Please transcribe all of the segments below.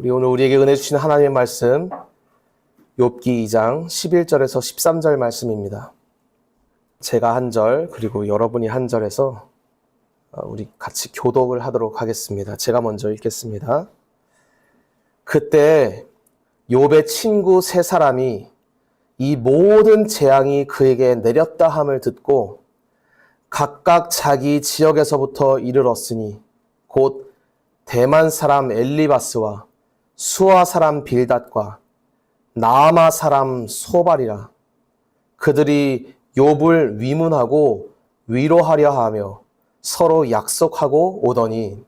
우리 오늘 우리에게 은혜 주신 하나님의 말씀 욥기 2장 11절에서 13절 말씀입니다. 제가 한 절 그리고 여러분이 한 절에서 우리 같이 교독을 하도록 하겠습니다. 제가 먼저 읽겠습니다. 그때 욥의 친구 세 사람이 이 모든 재앙이 그에게 내렸다 함을 듣고 각각 자기 지역에서부터 이르렀으니 곧 대만 사람 엘리바스와 수아 사람 빌닷과 나아마 사람 소발이라. 그들이 욥을 위문하고 위로하려 하며 서로 약속하고 오더니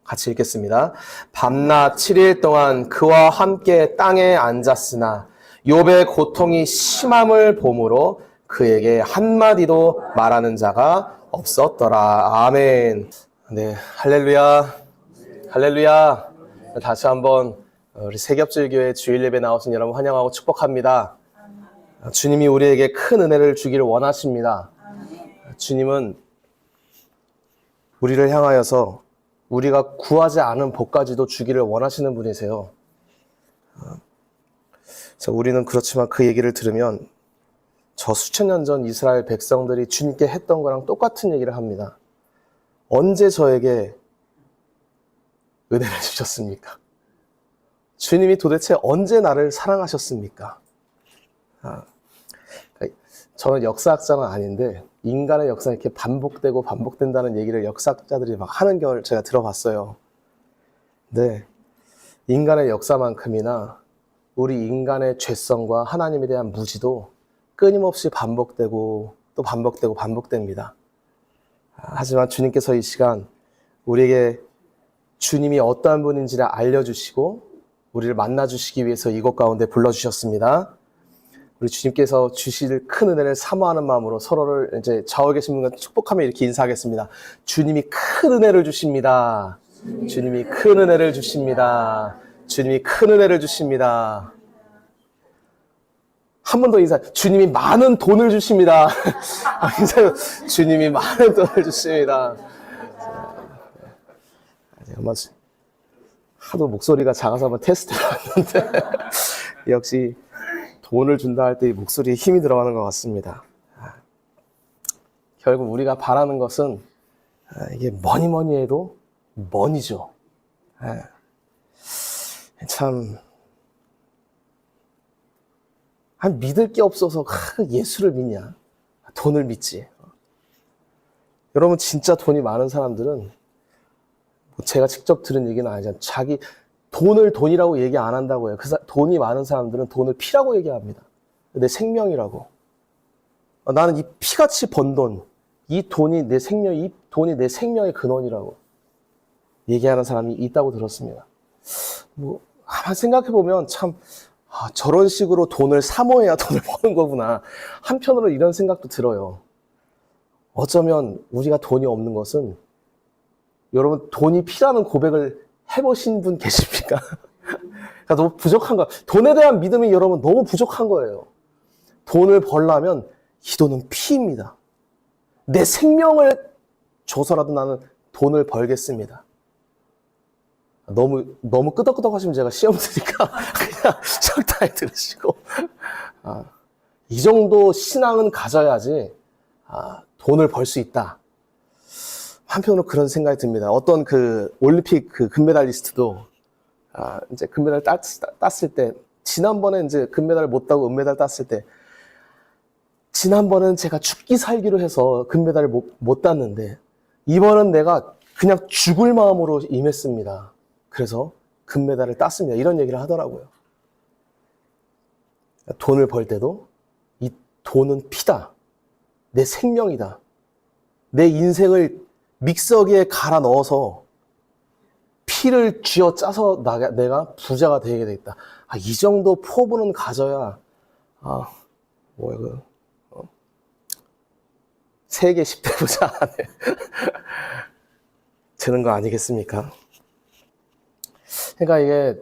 같이 읽겠습니다. 밤낮 7일 동안 그와 함께 땅에 앉았으나 욥의 고통이 심함을 보므로 그에게 한마디도 말하는 자가 없었더라. 아멘. 네, 할렐루야. 할렐루야. 다시 한번 우리 새겹질교회 주일 예배 나오신 여러분 환영하고 축복합니다. 주님이 우리에게 큰 은혜를 주기를 원하십니다. 주님은 우리를 향하여서 우리가 구하지 않은 복까지도 주기를 원하시는 분이세요. 우리는 그렇지만 그 얘기를 들으면 저 수천 년 전 이스라엘 백성들이 주님께 했던 거랑 똑같은 얘기를 합니다. 언제 저에게 은혜를 주셨습니까? 주님이 도대체 언제 나를 사랑하셨습니까? 저는 역사학자는 아닌데 인간의 역사가 이렇게 반복되고 반복된다는 얘기를 역사학자들이 막 하는 걸 제가 들어봤어요. 근데 인간의 역사만큼이나 우리 인간의 죄성과 하나님에 대한 무지도 끊임없이 반복되고 또 반복되고 반복됩니다. 하지만 주님께서 이 시간 우리에게 주님이 어떠한 분인지를 알려주시고 우리를 만나주시기 위해서 이곳 가운데 불러주셨습니다. 우리 주님께서 주실 큰 은혜를 사모하는 마음으로 서로를 이제 좌우에 계신 분과 축복하며 이렇게 인사하겠습니다. 주님이 큰 은혜를 주십니다. 주님이 큰 은혜를 주십니다. 주님이 큰 은혜를 주십니다. 한 번 더 인사. 주님이 많은 돈을 주십니다. 인사요. 주님이 많은 돈을 주십니다. 한번 하도 목소리가 작아서 한번 테스트 해봤는데 역시 돈을 준다 할 때 이 목소리에 힘이 들어가는 것 같습니다. 결국 우리가 바라는 것은 이게 뭐니 해도 머니죠. 참 믿을 게 없어서 예수를 믿냐? 돈을 믿지. 여러분 진짜 돈이 많은 사람들은 제가 직접 들은 얘기는 아니잖아요. 자기 돈을 돈이라고 얘기 안 한다고 해요. 돈이 많은 사람들은 돈을 피라고 얘기합니다. 내 생명이라고. 나는 이 피같이 번 돈, 이 돈이 내 생명, 이 돈이 내 생명의 근원이라고 얘기하는 사람이 있다고 들었습니다. 한번 생각해보면 참, 저런 식으로 돈을 사모해야 돈을 버는 거구나. 한편으로 이런 생각도 들어요. 어쩌면 우리가 돈이 없는 것은 여러분 돈이 피라는 고백을 해보신 분 계십니까? 그러니까 너무 부족한 거야. 돈에 대한 믿음이 여러분 너무 부족한 거예요. 돈을 벌려면 이 돈은 피입니다. 내 생명을 줘서라도 나는 돈을 벌겠습니다. 너무 끄덕끄덕 하시면 제가 시험 드니까 그냥 적당히 들으시고 이 정도 신앙은 가져야지 돈을 벌 수 있다. 한편으로 그런 생각이 듭니다. 어떤 올림픽 금메달리스트도 이제 금메달 땄을 때 지난번에 이제 금메달을 못 따고 은메달 땄을 때 지난번엔 제가 죽기 살기로 해서 금메달을 못 땄는데 이번은 내가 그냥 죽을 마음으로 임했습니다. 그래서 금메달을 땄습니다. 이런 얘기를 하더라고요. 돈을 벌 때도 이 돈은 피다. 내 생명이다. 내 인생을 믹서기에 갈아 넣어서 피를 쥐어 짜서 내가 부자가 되게 되겠다. 이 정도 포부는 가져야 세계 10대 부자 안에 드는 거 아니겠습니까? 그러니까 이게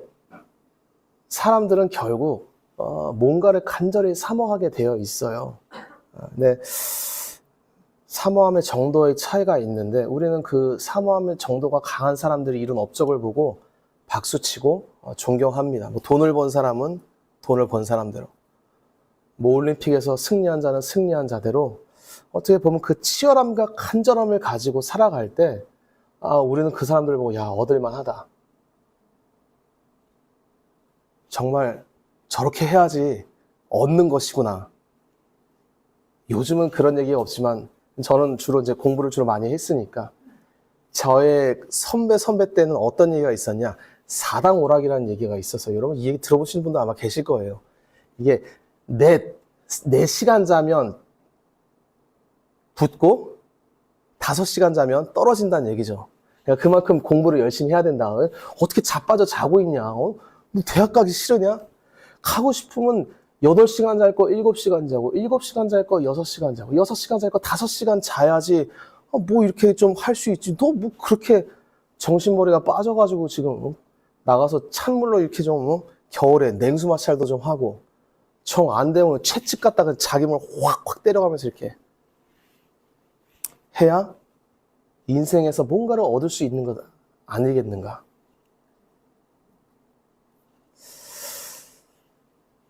사람들은 결국 뭔가를 간절히 사모하게 되어 있어요. 근데 사모함의 정도의 차이가 있는데 우리는 그 사모함의 정도가 강한 사람들이 이룬 업적을 보고 박수치고 존경합니다. 뭐 돈을 번 사람은 돈을 번 사람대로, 뭐 올림픽에서 승리한 자는 승리한 자대로 어떻게 보면 그 치열함과 간절함을 가지고 살아갈 때 우리는 그 사람들을 보고 야, 얻을만하다. 정말 저렇게 해야지 얻는 것이구나. 요즘은 그런 얘기가 없지만 저는 주로 이제 공부를 주로 많이 했으니까 저의 선배 때는 어떤 얘기가 있었냐? 사당 오락이라는 얘기가 있어서 여러분 이 얘기 들어보신 분도 아마 계실 거예요. 이게 4시간 자면 붙고 5시간 자면 떨어진다는 얘기죠. 그러니까 그만큼 공부를 열심히 해야 된다. 어떻게 자빠져 자고 있냐? 뭐 대학 가기 싫으냐? 가고 싶으면 8시간 잘 거 7시간 자고 7시간 잘 거 6시간 자고 6시간 잘 거 5시간 자야지 뭐 이렇게 좀 할 수 있지. 너 뭐 그렇게 정신머리가 빠져가지고 지금 나가서 찬물로 이렇게 좀 겨울에 냉수 마찰도 좀 하고 정 안 되면 채찍 갖다가 자기 몸을 확확 때려가면서 이렇게 해야 인생에서 뭔가를 얻을 수 있는 것 아니겠는가.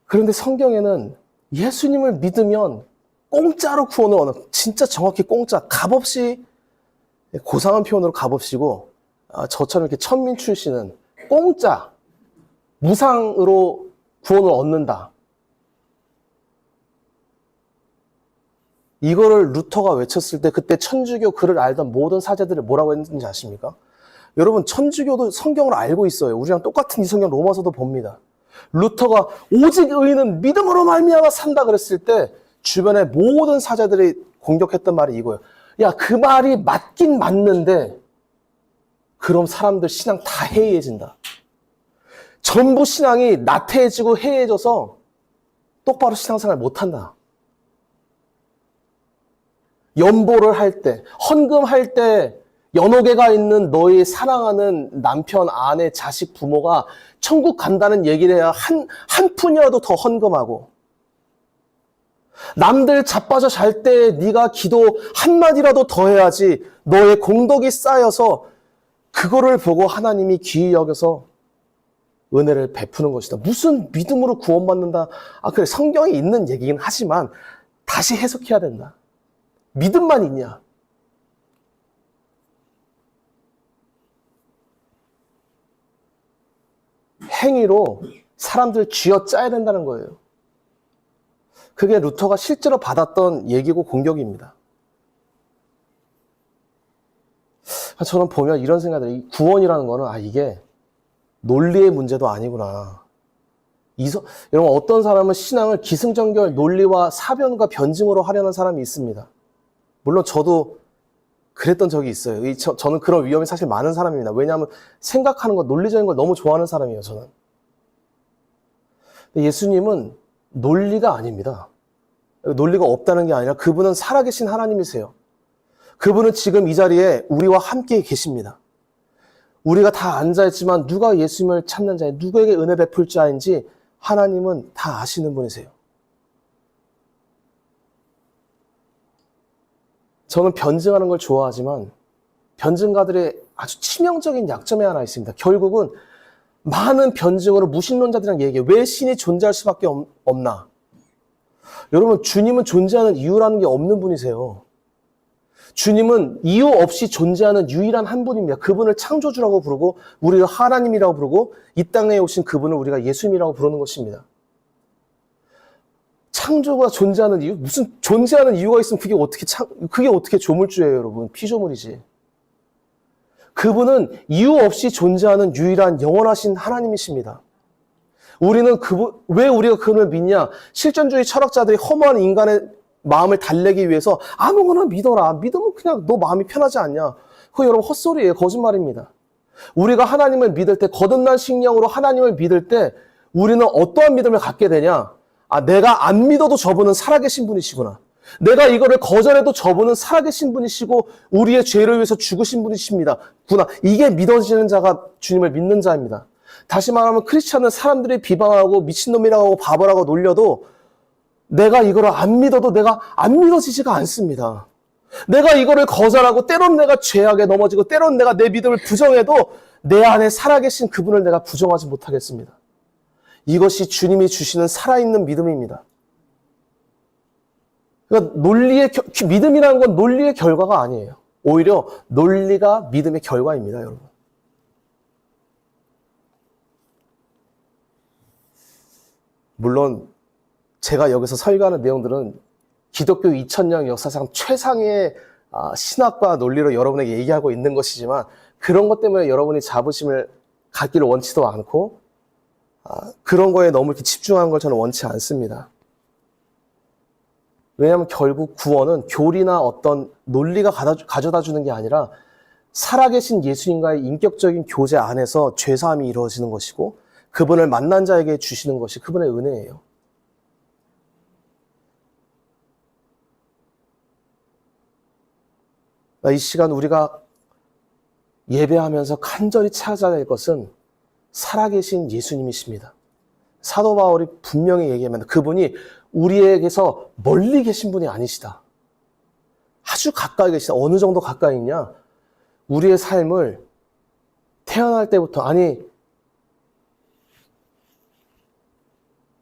그런데 성경에는 예수님을 믿으면 공짜로 구원을 얻는, 진짜 정확히 공짜, 값없이, 고상한 표현으로 값없이고 저처럼 이렇게 천민 출신은 공짜, 무상으로 구원을 얻는다. 이거를 루터가 외쳤을 때 그때 천주교 글을 알던 모든 사제들이 뭐라고 했는지 아십니까? 여러분, 천주교도 성경을 알고 있어요. 우리랑 똑같은 이 성경 로마서도 봅니다. 루터가 오직 의인은 믿음으로 말미암아 산다 그랬을 때 주변의 모든 사제들이 공격했던 말이 이거예요. 야, 그 말이 맞긴 맞는데 그럼 사람들 신앙 다 해이해진다. 전부 신앙이 나태해지고 해이해져서 똑바로 신앙생활 못한다. 연보를 할 때, 헌금할 때 연옥에가 있는 너희 사랑하는 남편, 아내, 자식, 부모가 천국 간다는 얘기를 해야 한 푼이라도 더 헌금하고, 남들 자빠져 잘 때 네가 기도 한마디라도 더 해야지 너의 공덕이 쌓여서 그거를 보고 하나님이 귀히 여겨서 은혜를 베푸는 것이다. 무슨 믿음으로 구원받는다. 그래, 성경에 있는 얘기긴 하지만 다시 해석해야 된다. 믿음만 있냐? 행위로 사람들 쥐어짜야 된다는 거예요. 그게 루터가 실제로 받았던 얘기고 공격입니다. 저는 보면 이런 생각들이, 구원이라는 거는 이게 논리의 문제도 아니구나. 여러분, 어떤 사람은 신앙을 기승전결 논리와 사변과 변증으로 하려는 사람이 있습니다. 물론 저도 그랬던 적이 있어요. 저는 그런 위험이 사실 많은 사람입니다. 왜냐하면 생각하는 것, 논리적인 걸 너무 좋아하는 사람이에요, 저는. 근데 예수님은 논리가 아닙니다. 논리가 없다는 게 아니라 그분은 살아계신 하나님이세요. 그분은 지금 이 자리에 우리와 함께 계십니다. 우리가 다 앉아있지만 누가 예수님을 찾는 자인지, 누구에게 은혜 베풀 자인지 하나님은 다 아시는 분이세요. 저는 변증하는 걸 좋아하지만 변증가들의 아주 치명적인 약점이 하나 있습니다. 결국은 많은 변증으로 무신론자들이랑 얘기해요. 왜 신이 존재할 수밖에 없나? 여러분, 주님은 존재하는 이유라는 게 없는 분이세요. 주님은 이유 없이 존재하는 유일한 한 분입니다. 그분을 창조주라고 부르고 우리가 하나님이라고 부르고 이 땅에 오신 그분을 우리가 예수님이라고 부르는 것입니다. 창조가 존재하는 이유? 무슨 존재하는 이유가 있으면 그게 어떻게 조물주예요, 여러분? 피조물이지. 그분은 이유 없이 존재하는 유일한 영원하신 하나님이십니다. 우리는 왜 우리가 그분을 믿냐? 실존주의 철학자들이 허무한 인간의 마음을 달래기 위해서 아무거나 믿어라. 믿으면 그냥 너 마음이 편하지 않냐? 그거 여러분 헛소리예요. 거짓말입니다. 우리가 하나님을 믿을 때, 거듭난 식량으로 하나님을 믿을 때 우리는 어떠한 믿음을 갖게 되냐? 내가 안 믿어도 저분은 살아계신 분이시구나. 내가 이거를 거절해도 저분은 살아계신 분이시고 우리의 죄를 위해서 죽으신 분이십니다. 이게 믿어지는 자가 주님을 믿는 자입니다. 다시 말하면 크리스찬은 사람들이 비방하고 미친놈이라고 하고 바보라고 놀려도 내가 이거를 안 믿어도 내가 안 믿어지지가 않습니다. 내가 이거를 거절하고 때론 내가 죄악에 넘어지고 때론 내가 내 믿음을 부정해도 내 안에 살아계신 그분을 내가 부정하지 못하겠습니다. 이것이 주님이 주시는 살아있는 믿음입니다. 그러니까 믿음이라는 건 논리의 결과가 아니에요. 오히려 논리가 믿음의 결과입니다, 여러분. 물론 제가 여기서 설교하는 내용들은 기독교 2000년 역사상 최상의 신학과 논리로 여러분에게 얘기하고 있는 것이지만 그런 것 때문에 여러분이 자부심을 갖기를 원치도 않고 그런 거에 너무 이렇게 집중하는 걸 저는 원치 않습니다. 왜냐하면 결국 구원은 교리나 어떤 논리가 가져다 주는 게 아니라 살아계신 예수님과의 인격적인 교제 안에서 죄사함이 이루어지는 것이고 그분을 만난 자에게 주시는 것이 그분의 은혜예요. 이 시간 우리가 예배하면서 간절히 찾아낼 것은 살아계신 예수님이십니다. 사도 바울이 분명히 얘기합니다. 그분이 우리에게서 멀리 계신 분이 아니시다. 아주 가까이 계시다. 어느 정도 가까이 있냐? 우리의 삶을 태어날 때부터, 아니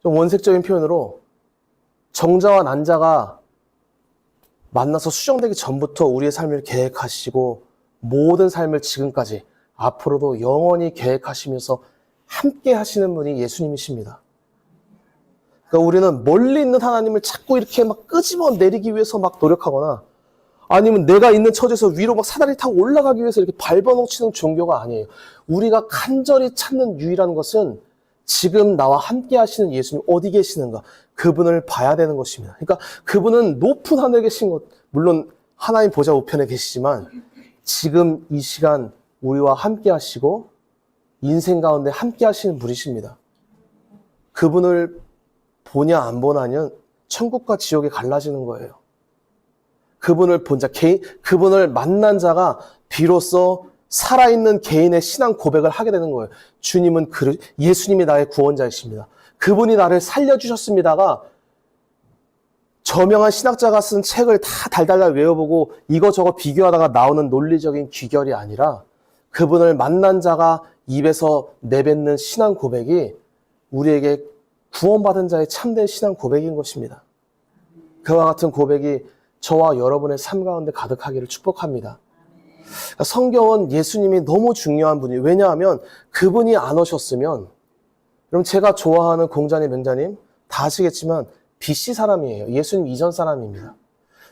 좀 원색적인 표현으로 정자와 난자가 만나서 수정되기 전부터 우리의 삶을 계획하시고 모든 삶을 지금까지 앞으로도 영원히 계획하시면서 함께 하시는 분이 예수님이십니다. 그러니까 우리는 멀리 있는 하나님을 자꾸 이렇게 막 끄집어 내리기 위해서 막 노력하거나 아니면 내가 있는 처지에서 위로 막 사다리 타고 올라가기 위해서 이렇게 밟아넘치는 종교가 아니에요. 우리가 간절히 찾는 유일한 것은 지금 나와 함께 하시는 예수님 어디 계시는가? 그분을 봐야 되는 것입니다. 그러니까 그분은 높은 하늘에 계신 것, 물론 하나님 보좌 우편에 계시지만 지금 이 시간 우리와 함께 하시고 인생 가운데 함께 하시는 분이십니다. 그분을 보냐 안 보냐는 천국과 지옥이 갈라지는 거예요. 그분을 본 자, 그분을 만난 자가 비로소 살아있는 개인의 신앙 고백을 하게 되는 거예요. 주님은 예수님이 나의 구원자이십니다. 그분이 나를 살려주셨습니다가 저명한 신학자가 쓴 책을 다 달달달 외워보고 이거저거 비교하다가 나오는 논리적인 귀결이 아니라 그분을 만난 자가 입에서 내뱉는 신앙 고백이 우리에게 구원받은 자의 참된 신앙 고백인 것입니다. 그와 같은 고백이 저와 여러분의 삶 가운데 가득하기를 축복합니다. 성경은 예수님이 너무 중요한 분이에요. 왜냐하면 그분이 안 오셨으면, 그럼 제가 좋아하는 공자님, 맹자님 다 아시겠지만 BC 사람이에요. 예수님 이전 사람입니다.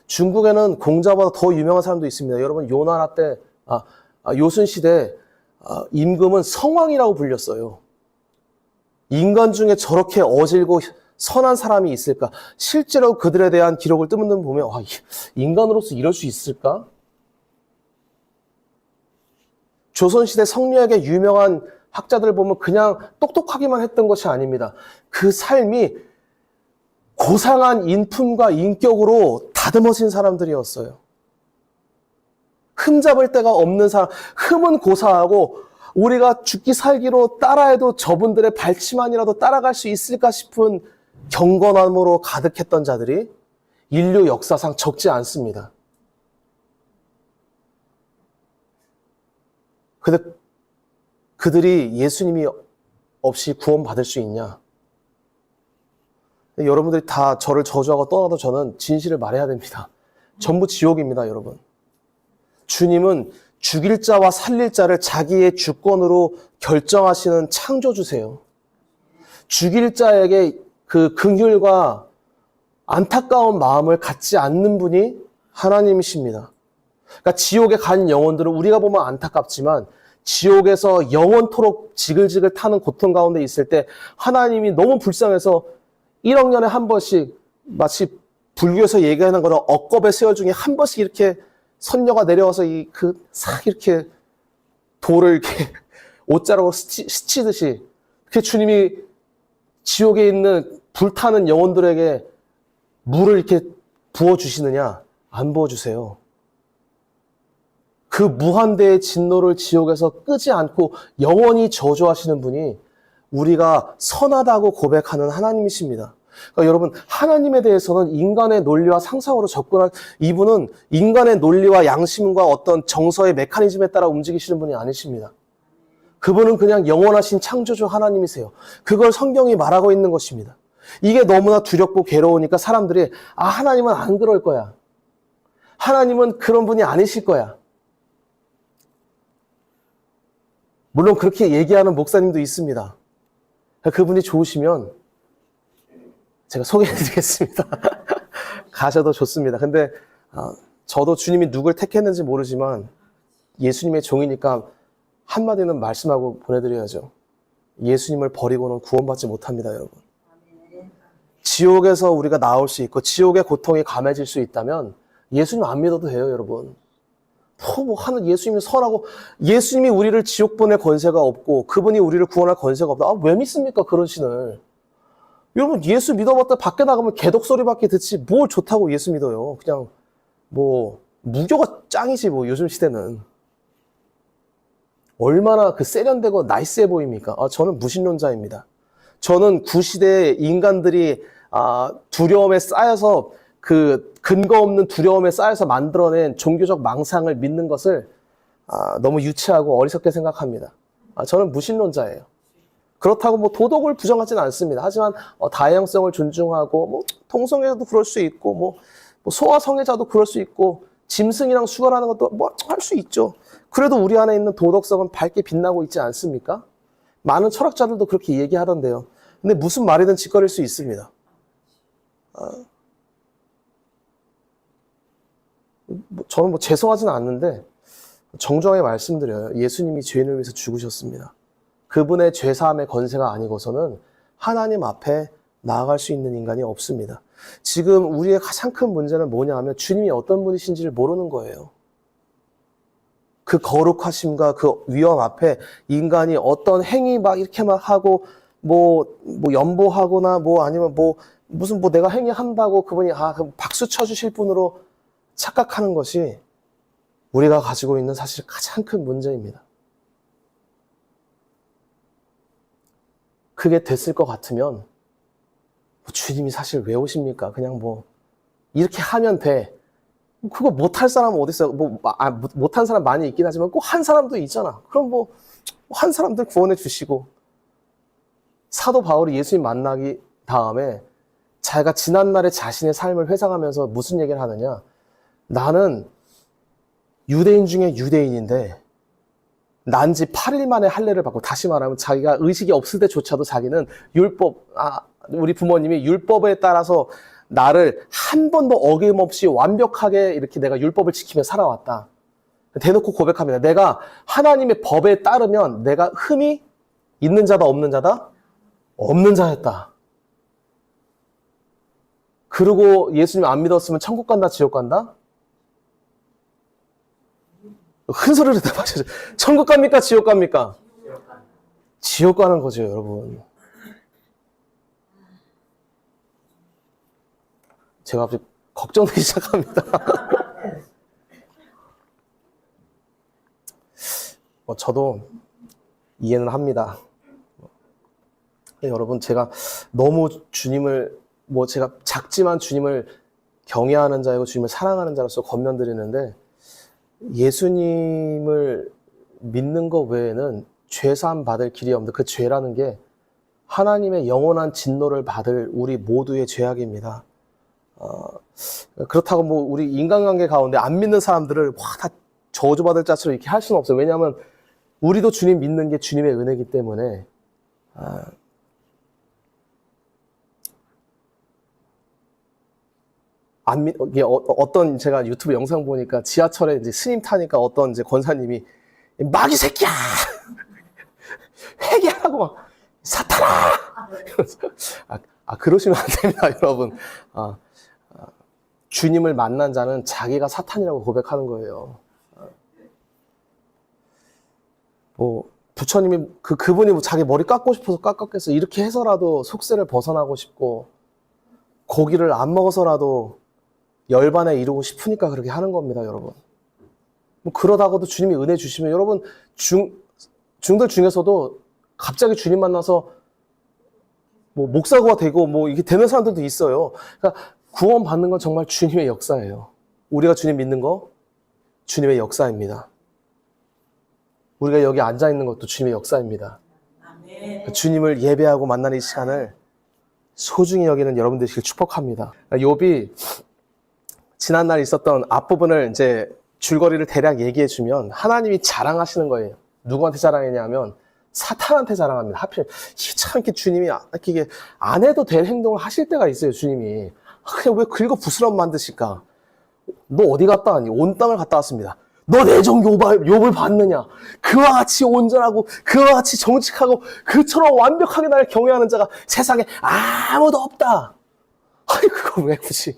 중국에는 공자보다 더 유명한 사람도 있습니다. 여러분 요나라 때, 요순 시대 임금은 성왕이라고 불렸어요. 인간 중에 저렇게 어질고 선한 사람이 있을까? 실제로 그들에 대한 기록을 보면 인간으로서 이럴 수 있을까? 조선시대 성리학의 유명한 학자들 보면 그냥 똑똑하기만 했던 것이 아닙니다. 그 삶이 고상한 인품과 인격으로 다듬어진 사람들이었어요. 흠잡을 데가 없는 사람, 흠은 고사하고 우리가 죽기 살기로 따라해도 저분들의 발치만이라도 따라갈 수 있을까 싶은 경건함으로 가득했던 자들이 인류 역사상 적지 않습니다. 근데 그들이 예수님이 없이 구원받을 수 있냐? 여러분들이 다 저를 저주하고 떠나도 저는 진실을 말해야 됩니다. 전부 지옥입니다, 여러분. 주님은 죽일 자와 살릴 자를 자기의 주권으로 결정하시는 창조주세요. 죽일 자에게 그 긍휼과 안타까운 마음을 갖지 않는 분이 하나님이십니다. 그러니까 지옥에 간 영혼들은 우리가 보면 안타깝지만 지옥에서 영원토록 지글지글 타는 고통 가운데 있을 때 하나님이 너무 불쌍해서 1억 년에 한 번씩 마치 불교에서 얘기하는 거는 억겁의 세월 중에 한 번씩 이렇게 선녀가 내려와서 싹 이렇게 돌을 이렇게 옷자락으로 스치듯이 그렇게 주님이 지옥에 있는 불타는 영혼들에게 물을 이렇게 부어주시느냐? 안 부어주세요. 그 무한대의 진노를 지옥에서 끄지 않고 영원히 저주하시는 분이 우리가 선하다고 고백하는 하나님이십니다. 그러니까 여러분, 하나님에 대해서는 인간의 논리와 상상으로 접근할, 이분은 인간의 논리와 양심과 어떤 정서의 메커니즘에 따라 움직이시는 분이 아니십니다. 그분은 그냥 영원하신 창조주 하나님이세요. 그걸 성경이 말하고 있는 것입니다. 이게 너무나 두렵고 괴로우니까 사람들이 하나님은 안 그럴 거야. 하나님은 그런 분이 아니실 거야. 물론 그렇게 얘기하는 목사님도 있습니다. 그분이 좋으시면 제가 소개해드리겠습니다. 가셔도 좋습니다. 근데 저도 주님이 누굴 택했는지 모르지만 예수님의 종이니까 한마디는 말씀하고 보내드려야죠. 예수님을 버리고는 구원받지 못합니다, 여러분. 지옥에서 우리가 나올 수 있고 지옥의 고통이 감해질 수 있다면 예수님 안 믿어도 돼요, 여러분. 하는 예수님이 선하고 예수님이 우리를 지옥 보낼 권세가 없고 그분이 우리를 구원할 권세가 없다. 왜 믿습니까, 그런 신을? 여러분, 예수 믿어봤다 밖에 나가면 개독소리밖에 듣지 뭘 좋다고 예수 믿어요. 그냥 무교가 짱이지 요즘 시대는. 얼마나 세련되고 나이스해 보입니까? 저는 무신론자입니다. 저는 구시대에 인간들이 두려움에 쌓여서 그 근거 없는 두려움에 쌓여서 만들어낸 종교적 망상을 믿는 것을 너무 유치하고 어리석게 생각합니다. 저는 무신론자예요. 그렇다고 도덕을 부정하지는 않습니다. 하지만 다양성을 존중하고 동성애자도 그럴 수 있고 소아성애자도 그럴 수 있고 짐승이랑 수거하는 것도 할 수 있죠. 그래도 우리 안에 있는 도덕성은 밝게 빛나고 있지 않습니까? 많은 철학자들도 그렇게 얘기하던데요. 근데 무슨 말이든 짓거릴 수 있습니다. 저는 죄송하지는 않는데 정중하게 말씀드려요. 예수님이 죄인을 위해서 죽으셨습니다. 그분의 죄사함의 권세가 아니고서는 하나님 앞에 나아갈 수 있는 인간이 없습니다. 지금 우리의 가장 큰 문제는 뭐냐 하면 주님이 어떤 분이신지를 모르는 거예요. 그 거룩하심과 그 위엄 앞에 인간이 어떤 행위 이렇게 하고 연보하거나 아니면 무슨 내가 행위한다고 그분이 그럼 박수 쳐주실 분으로 착각하는 것이 우리가 가지고 있는 사실 가장 큰 문제입니다. 그게 됐을 것 같으면 주님이 사실 왜 오십니까? 그냥 이렇게 하면 돼. 그거 못할 사람은 어디 있어요? 못한 사람 많이 있긴 하지만 꼭 한 사람도 있잖아. 그럼 한 사람들 구원해 주시고. 사도 바울이 예수님 만나기 다음에 자기가 지난날의 자신의 삶을 회상하면서 무슨 얘기를 하느냐? 나는 유대인 중에 유대인인데 난 지 8일 만에 할례를 받고, 다시 말하면 자기가 의식이 없을 때조차도 자기는 우리 부모님이 율법에 따라서 나를 한 번도 어김없이 완벽하게 이렇게 내가 율법을 지키며 살아왔다. 대놓고 고백합니다. 내가 하나님의 법에 따르면 내가 흠이 있는 자다, 없는 자다? 없는 자였다. 그리고 예수님 안 믿었으면 천국 간다, 지옥 간다? 큰 소리로 대답하셔야죠. 천국 갑니까, 지옥 갑니까? 지옥 가는 거죠, 여러분. 제가 갑자기 걱정되기 시작합니다. 저도 이해는 합니다. 여러분, 제가 너무 주님을, 제가 작지만 주님을 경외하는 자이고 주님을 사랑하는 자로서 권면드리는데, 예수님을 믿는 것 외에는 죄사함 받을 길이 없는데, 그 죄라는 게 하나님의 영원한 진노를 받을 우리 모두의 죄악입니다. 그렇다고 우리 인간관계 가운데 안 믿는 사람들을 다 저주받을 자처럼 이렇게 할 수는 없어요. 왜냐하면 우리도 주님 믿는 게 주님의 은혜이기 때문에. 어떤 제가 유튜브 영상 보니까 지하철에 이제 스님 타니까 어떤 이제 권사님이 마귀 새끼야! 회개하라고 막, 사탄아! 그러시면 안 됩니다, 여러분. 주님을 만난 자는 자기가 사탄이라고 고백하는 거예요. 부처님이 그분이 자기 머리 깎고 싶어서 깎았겠어. 이렇게 해서라도 속세를 벗어나고 싶고, 고기를 안 먹어서라도 열반에 이루고 싶으니까 그렇게 하는 겁니다, 여러분. 뭐 그러다가도 주님이 은혜 주시면 여러분 중들 중에서도 갑자기 주님 만나서 뭐 목사가 되고 뭐 이게 되는 사람들도 있어요. 그러니까 구원 받는 건 정말 주님의 역사예요. 우리가 주님 믿는 거 주님의 역사입니다. 우리가 여기 앉아 있는 것도 주님의 역사입니다. 아멘. 주님을 예배하고 만나는 이 시간을 소중히 여기는 여러분들을 축복합니다. 욥이 지난날 있었던 앞부분을 이제 줄거리를 대략 얘기해 주면 하나님이 자랑하시는 거예요. 누구한테 자랑했냐면 사탄한테 자랑합니다. 하필 참 이렇게 주님이 이렇게 안 해도 될 행동을 하실 때가 있어요. 주님이 그냥 왜 긁어 부스럼 만드실까? 너 어디 갔다 왔니? 온 땅을 갔다 왔습니다. 너 내 종 욥을 봤느냐? 그와 같이 온전하고 그와 같이 정직하고 그처럼 완벽하게 나를 경외하는 자가 세상에 아무도 없다. 아니 그걸 왜 굳이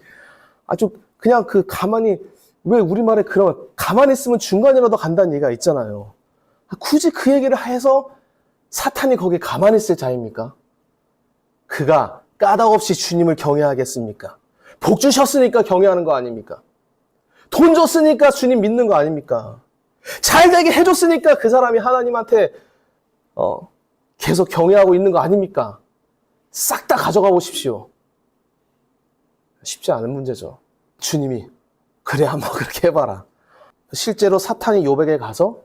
아주 그냥 그 가만히 왜 우리말에 그런 가만히 있으면 중간이라도 간다는 얘기가 있잖아요. 굳이 그 얘기를 해서 사탄이 거기에 가만히 있을 자입니까? 그가 까닭없이 주님을 경외하겠습니까? 복 주셨으니까 경외하는 거 아닙니까? 돈 줬으니까 주님 믿는 거 아닙니까? 잘 되게 해줬으니까 그 사람이 하나님한테 계속 경외하고 있는 거 아닙니까? 싹 다 가져가 보십시오. 쉽지 않은 문제죠. 주님이 그래 한번 그렇게 해봐라. 실제로 사탄이 욥에게 가서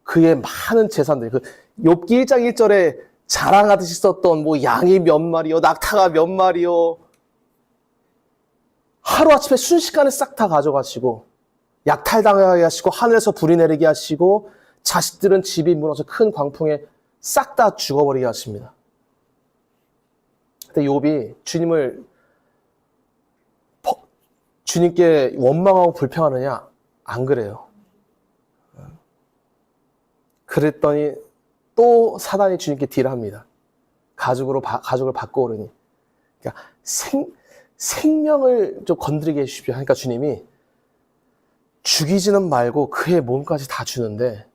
그의 많은 재산들, 그 욥기 1장 1절에 자랑하듯이 썼던 뭐 양이 몇 마리요, 낙타가 몇 마리요, 하루아침에 순식간에 싹 다 가져가시고 약탈당하게 하시고 하늘에서 불이 내리게 하시고 자식들은 집이 무너져 큰 광풍에 싹 다 죽어버리게 하십니다. 근데 욥이 주님께 원망하고 불평하느냐? 안 그래요. 그랬더니 또 사단이 주님께 딜합니다. 가죽을 바꿔오르니. 그러니까 생명을 좀 건드리게 해주십시오. 그러니까 주님이 죽이지는 말고 그의 몸까지 다 주는데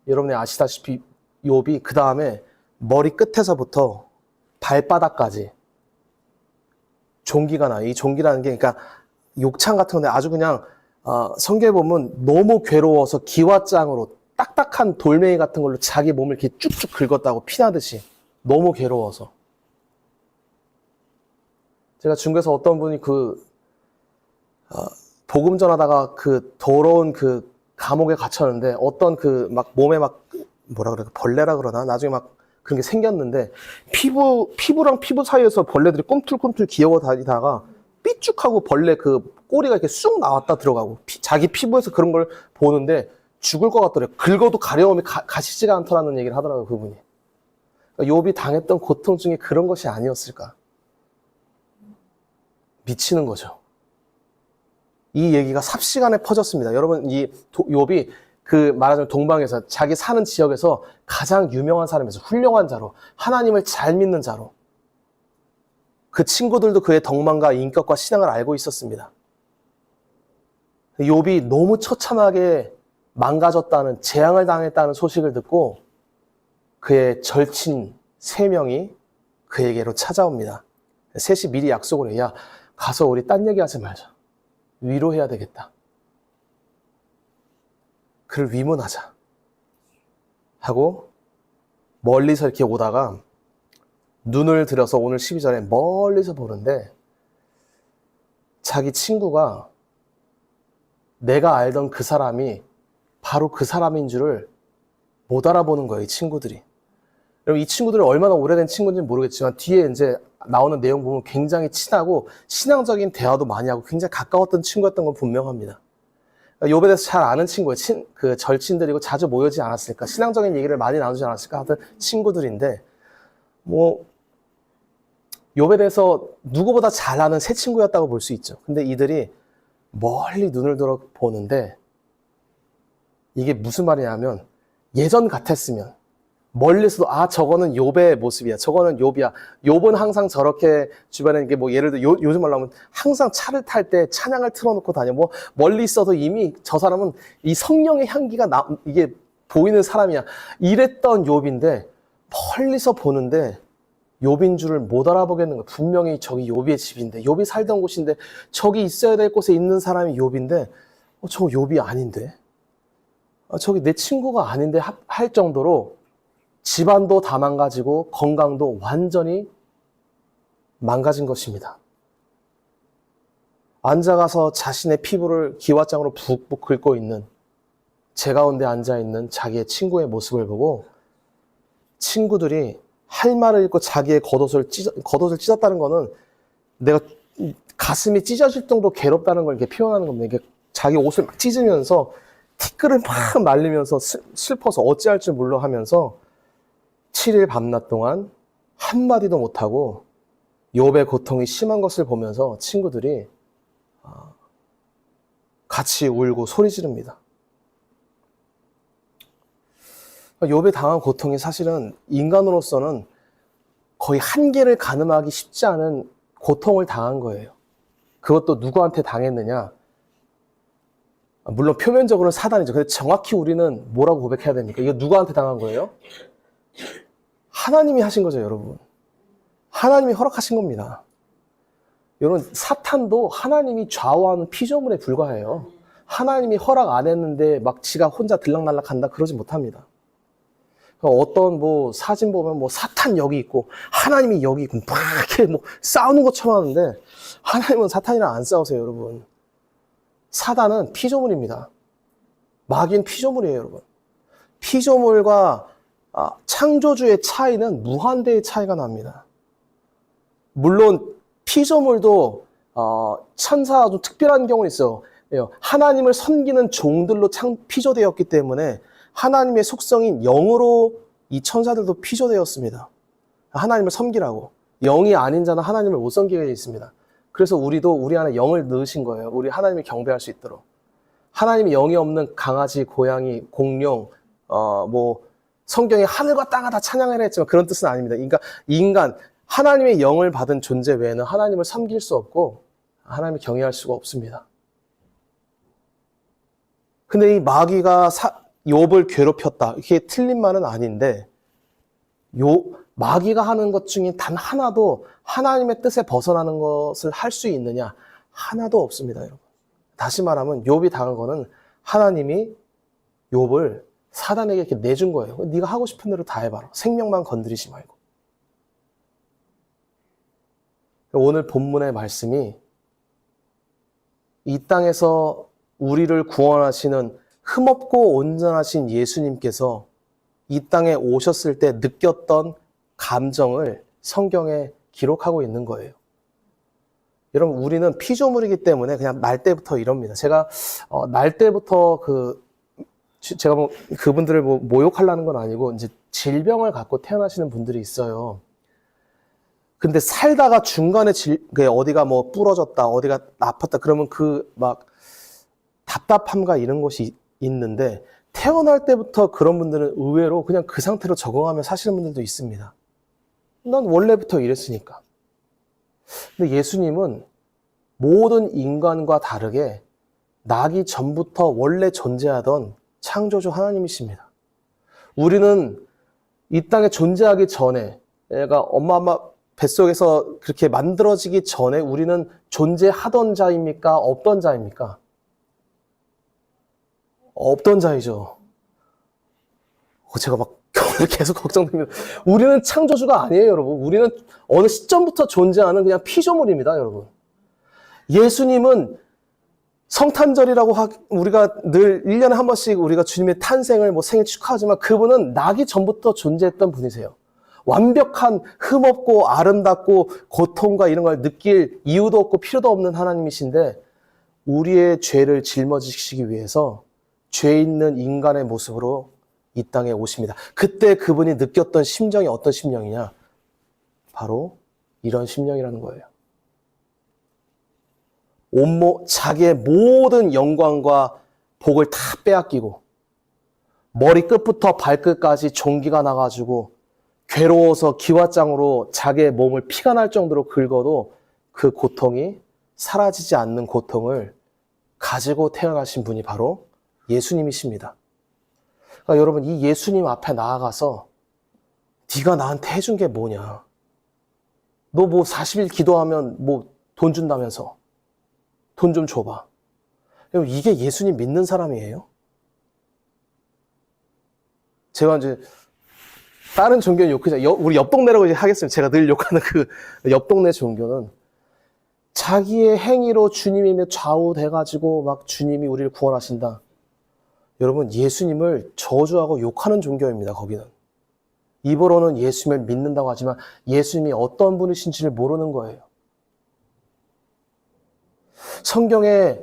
여러분이 아시다시피 욥이 그 다음에 머리 끝에서부터 발바닥까지 종기가 나요. 이 종기라는 게 그러니까 욕창 같은 건데 아주 그냥 성경에 보면 너무 괴로워서 기와장으로 딱딱한 돌멩이 같은 걸로 자기 몸을 이렇게 쭉쭉 긁었다고 피나듯이 너무 괴로워서. 제가 중국에서 어떤 분이 복음 전하다가 그 더러운 그 감옥에 갇혔는데 어떤 그 막 몸에 막 뭐라 그래 벌레라 그러나 나중에 막 그런 게 생겼는데 피부랑 피부 사이에서 벌레들이 꿈틀꿈틀 기어고 다니다가 삐쭉하고 벌레 그 꼬리가 이렇게 쑥 나왔다 들어가고 자기 피부에서 그런 걸 보는데 죽을 것 같더래요. 긁어도 가려움이 가시지가 않더라는 얘기를 하더라고요, 그분이. 그러니까 욥이 당했던 고통 중에 그런 것이 아니었을까? 미치는 거죠. 이 얘기가 삽시간에 퍼졌습니다. 여러분, 이 욥이 그 말하자면 동방에서 자기 사는 지역에서 가장 유명한 사람에서 훌륭한 자로 하나님을 잘 믿는 자로 그 친구들도 그의 덕망과 인격과 신앙을 알고 있었습니다. 욥이 너무 처참하게 망가졌다는 재앙을 당했다는 소식을 듣고 그의 절친 3명이 그에게로 찾아옵니다. 셋이 미리 약속을 해요. 야, 가서 우리 딴 얘기하지 말자. 위로해야 되겠다. 그를 위문하자. 하고 멀리서 이렇게 오다가 눈을 들여서 오늘 12절에 멀리서 보는데 자기 친구가 내가 알던 그 사람이 바로 그 사람인 줄을 못 알아보는 거예요, 이 친구들이. 여러분, 이 친구들이 얼마나 오래된 친구인지는 모르겠지만 뒤에 이제 나오는 내용 보면 굉장히 친하고 신앙적인 대화도 많이 하고 굉장히 가까웠던 친구였던 건 분명합니다. 욥에 대해서 잘 아는 친구예요. 그 절친들이고 자주 모이지 않았을까, 신앙적인 얘기를 많이 나누지 않았을까 하던 친구들인데 뭐 욥에 대해서 누구보다 잘 아는 새 친구였다고 볼 수 있죠. 근데 이들이 멀리 눈을 들어 보는데 이게 무슨 말이냐면 예전 같았으면 멀리서도 저거는 욥의 모습이야. 저거는 욥이야. 욥은 항상 저렇게 주변에 이게 뭐 예를 들어 요즘 말로 하면 항상 차를 탈 때 찬양을 틀어놓고 다녀. 뭐 멀리 있어도 이미 저 사람은 이 성령의 향기가 이게 보이는 사람이야. 이랬던 욥인데 멀리서 보는데 욥인 줄을 못 알아보겠는 거야. 분명히 저기 욥의 집인데 욥이 살던 곳인데 저기 있어야 될 곳에 있는 사람이 욥인데 저 욥이 아닌데 저기 내 친구가 아닌데 할 정도로 집안도 다 망가지고 건강도 완전히 망가진 것입니다. 앉아가서 자신의 피부를 기와장으로 푹푹 긁고 있는 제 가운데 앉아있는 자기의 친구의 모습을 보고 친구들이 할 말을 잃고 자기의 겉옷을 찢었다는 거는 내가 가슴이 찢어질 정도로 괴롭다는 걸 이렇게 표현하는 겁니다. 이게 자기 옷을 막 찢으면서 티끌을 막 말리면서 슬퍼서 어찌할 줄 몰라 하면서 7일 밤낮 동안 한마디도 못하고 욥의 고통이 심한 것을 보면서 친구들이 같이 울고 소리 지릅니다. 욥이 당한 고통이 사실은 인간으로서는 거의 한계를 가늠하기 쉽지 않은 고통을 당한 거예요. 그것도 누구한테 당했느냐? 물론 표면적으로는 사단이죠. 근데 정확히 우리는 뭐라고 고백해야 됩니까? 이거 누구한테 당한 거예요? 하나님이 하신 거죠, 여러분. 하나님이 허락하신 겁니다. 여러분, 사탄도 하나님이 좌우하는 피조물에 불과해요. 하나님이 허락 안 했는데 막 지가 혼자 들락날락 한다 그러지 못합니다. 어떤 사진 보면 사탄 여기 있고 하나님이 여기 있고 막 이렇게 싸우는 것처럼 하는데 하나님은 사탄이랑 안 싸우세요, 여러분. 사단은 피조물입니다. 마귀는 피조물이에요, 여러분. 피조물과 창조주의 차이는 무한대의 차이가 납니다. 물론 피조물도 천사 아주 특별한 경우는 있어요. 하나님을 섬기는 종들로 피조되었기 때문에 하나님의 속성인 영으로 이 천사들도 피조되었습니다. 하나님을 섬기라고. 영이 아닌 자는 하나님을 못 섬기게 되어 있습니다. 그래서 우리 안에 영을 넣으신 거예요. 우리 하나님을 경배할 수 있도록. 하나님이 영이 없는 강아지, 고양이, 공룡, 성경에 하늘과 땅을 다 찬양하라 했지만 그런 뜻은 아닙니다. 그러니까 인간, 하나님의 영을 받은 존재 외에는 하나님을 섬길 수 없고 하나님을 경외할 수가 없습니다. 근데 이 마귀가 욥을 괴롭혔다. 이게 틀린 말은 아닌데 마귀가 하는 것 중에 단 하나도 하나님의 뜻에 벗어나는 것을 할 수 있느냐? 하나도 없습니다, 여러분. 다시 말하면 욥이 당한 거는 하나님이 욥을 사단에게 이렇게 내준 거예요. 네가 하고 싶은 대로 다 해봐라. 생명만 건드리지 말고. 오늘 본문의 말씀이 이 땅에서 우리를 구원하시는 흠없고 온전하신 예수님께서 이 땅에 오셨을 때 느꼈던 감정을 성경에 기록하고 있는 거예요. 여러분, 우리는 피조물이기 때문에 그냥 날 때부터 이럽니다. 제가 날 때부터 제가 그분들을 모욕하려는 건 아니고 이제 질병을 갖고 태어나시는 분들이 있어요. 근데 살다가 중간에 어디가 부러졌다, 어디가 아팠다 그러면 답답함과 이런 것이 있는데 태어날 때부터 그런 분들은 의외로 그냥 그 상태로 적응하며 사시는 분들도 있습니다. 난 원래부터 이랬으니까. 근데 예수님은 모든 인간과 다르게 나기 전부터 원래 존재하던 창조주 하나님이십니다. 우리는 이 땅에 존재하기 전에, 얘가 엄마 뱃속에서 그렇게 만들어지기 전에 우리는 존재하던 자입니까? 없던 자입니까? 없던 자이죠. 제가 계속 걱정됩니다. 우리는 창조주가 아니에요, 여러분. 우리는 어느 시점부터 존재하는 그냥 피조물입니다, 여러분. 예수님은 성탄절이라고 우리가 늘 1년에 한 번씩 우리가 주님의 탄생을 생일 축하하지만 그분은 나기 전부터 존재했던 분이세요. 완벽한 흠없고 아름답고 고통과 이런 걸 느낄 이유도 없고 필요도 없는 하나님이신데 우리의 죄를 짊어지시기 위해서 죄 있는 인간의 모습으로 이 땅에 오십니다. 그때 그분이 느꼈던 심정이 어떤 심령이냐? 바로 이런 심령이라는 거예요. 자기의 모든 영광과 복을 다 빼앗기고 머리끝부터 발끝까지 종기가 나가지고 괴로워서 기와장으로 자기의 몸을 피가 날 정도로 긁어도 그 고통이 사라지지 않는 고통을 가지고 태어나신 분이 바로 예수님이십니다. 그러니까 여러분, 이 예수님 앞에 나아가서 네가 나한테 해준 게 뭐냐? 너 40일 기도하면 돈 준다면서 돈 좀 줘봐. 여러분, 이게 예수님 믿는 사람이에요? 제가 이제 다른 종교는 욕하자. 우리 옆 동네라고 이제 하겠습니다. 제가 늘 욕하는 그 옆 동네 종교는 자기의 행위로 주님이며 좌우돼가지고 막 주님이 우리를 구원하신다. 여러분, 예수님을 저주하고 욕하는 종교입니다, 거기는. 입으로는 예수님을 믿는다고 하지만 예수님이 어떤 분이신지를 모르는 거예요. 성경에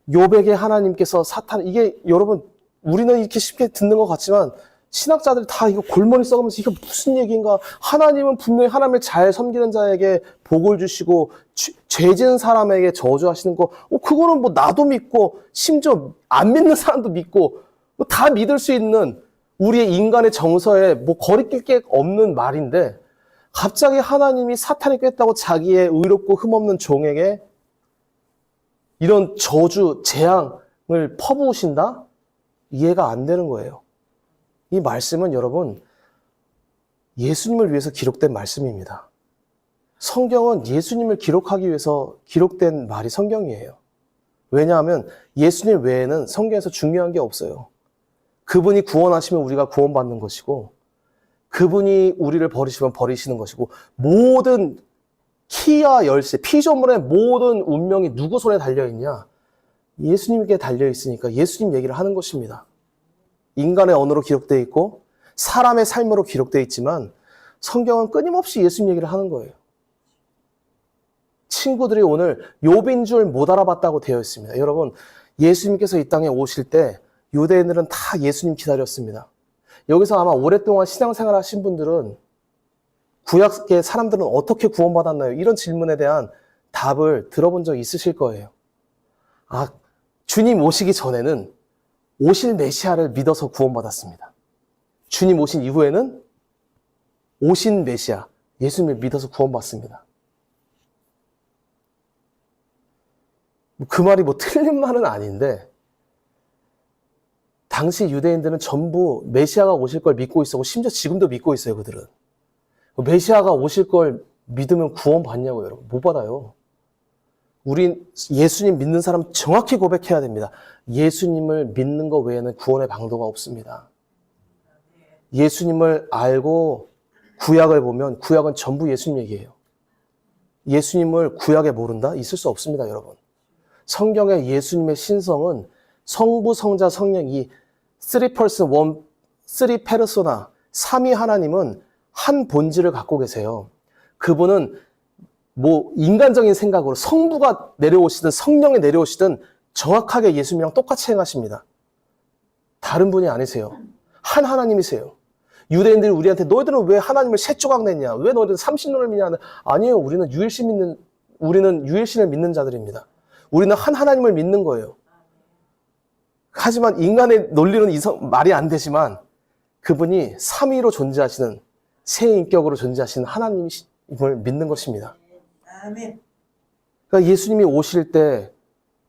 욥에게 하나님께서 사탄, 이게 여러분, 우리는 이렇게 쉽게 듣는 것 같지만 신학자들이 다 이거 골머리 썩으면서 이거 무슨 얘기인가? 하나님은 분명히 하나님을 잘 섬기는 자에게 복을 주시고 죄 지은 사람에게 저주하시는 거, 그거는 뭐 나도 믿고 심지어 안 믿는 사람도 믿고 뭐 다 믿을 수 있는 우리의 인간의 정서에 뭐 거리낄 게 없는 말인데 갑자기 하나님이 사탄이 깼다고 자기의 의롭고 흠없는 종에게 이런 저주, 재앙을 퍼부으신다? 이해가 안 되는 거예요. 이 말씀은 여러분, 예수님을 위해서 기록된 말씀입니다. 성경은 예수님을 기록하기 위해서 기록된 말이 성경이에요. 왜냐하면 예수님 외에는 성경에서 중요한 게 없어요. 그분이 구원하시면 우리가 구원받는 것이고, 그분이 우리를 버리시면 버리시는 것이고, 모든 키와 열쇠, 피조물의 모든 운명이 누구 손에 달려있냐? 예수님께 달려있으니까 예수님 얘기를 하는 것입니다. 인간의 언어로 기록되어 있고 사람의 삶으로 기록되어 있지만 성경은 끊임없이 예수님 얘기를 하는 거예요. 친구들이 오늘 욥인 줄 못 알아봤다고 되어 있습니다. 여러분, 예수님께서 이 땅에 오실 때 유대인들은 다 예수님 기다렸습니다. 여기서 아마 오랫동안 신앙생활 하신 분들은 구약의 사람들은 어떻게 구원받았나요? 이런 질문에 대한 답을 들어본 적 있으실 거예요. 주님 오시기 전에는 오실 메시아를 믿어서 구원받았습니다. 주님 오신 이후에는 오신 메시아, 예수님을 믿어서 구원받습니다. 그 말이 뭐 틀린 말은 아닌데 당시 유대인들은 전부 메시아가 오실 걸 믿고 있었고 심지어 지금도 믿고 있어요, 그들은. 메시아가 오실 걸 믿으면 구원받냐고요, 여러분. 못 받아요. 우린 예수님 믿는 사람 정확히 고백해야 됩니다. 예수님을 믿는 것 외에는 구원의 방도가 없습니다. 예수님을 알고 구약을 보면 구약은 전부 예수님 얘기예요. 예수님을 구약에 모른다? 있을 수 없습니다, 여러분. 성경의 예수님의 신성은 성부, 성자, 성령 이 3person, 3페르소나, 삼위 하나님은 한 본질을 갖고 계세요. 그분은 뭐 인간적인 생각으로 성부가 내려오시든 성령이 내려오시든 정확하게 예수님이랑 똑같이 행하십니다. 다른 분이 아니세요. 한 하나님이세요. 유대인들이 우리한테 너희들은 왜 하나님을 세 조각 냈냐? 왜 너희들은 삼신론을 믿냐? 아니에요. 우리는 유일신을 믿는 자들입니다. 우리는 한 하나님을 믿는 거예요. 하지만 인간의 논리는 말이 안 되지만 그분이 삼위로 존재하시는 세 인격으로 존재하시는 하나님을 믿는 것입니다. 아멘. 그러니까 예수님이 오실 때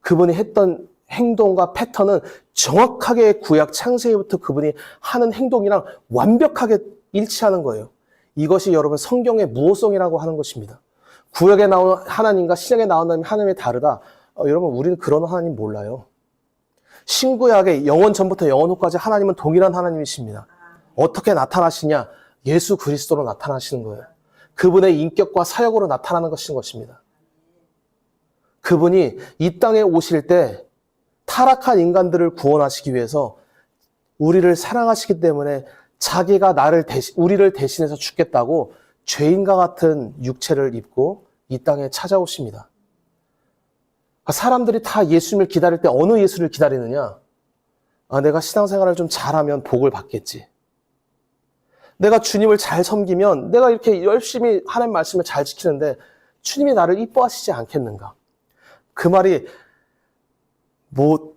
그분이 했던 행동과 패턴은 정확하게 구약 창세기부터 그분이 하는 행동이랑 완벽하게 일치하는 거예요. 이것이 여러분 성경의 무호성이라고 하는 것입니다. 구약에 나온 하나님과 신약에 나온 하나님이 다르다. 여러분, 우리는 그런 하나님 몰라요. 신구약의 영원 전부터 영원 후까지 하나님은 동일한 하나님이십니다. 어떻게 나타나시냐? 예수 그리스도로 나타나시는 거예요. 그분의 인격과 사역으로 나타나는 것입니다. 그분이 이 땅에 오실 때 타락한 인간들을 구원하시기 위해서 우리를 사랑하시기 때문에 자기가 우리를 대신해서 죽겠다고 죄인과 같은 육체를 입고 이 땅에 찾아오십니다. 사람들이 다 예수님을 기다릴 때 어느 예수를 기다리느냐? 내가 신앙생활을 좀 잘하면 복을 받겠지. 내가 주님을 잘 섬기면 내가 이렇게 열심히 하나님 말씀을 잘 지키는데 주님이 나를 이뻐하시지 않겠는가? 그 말이 뭐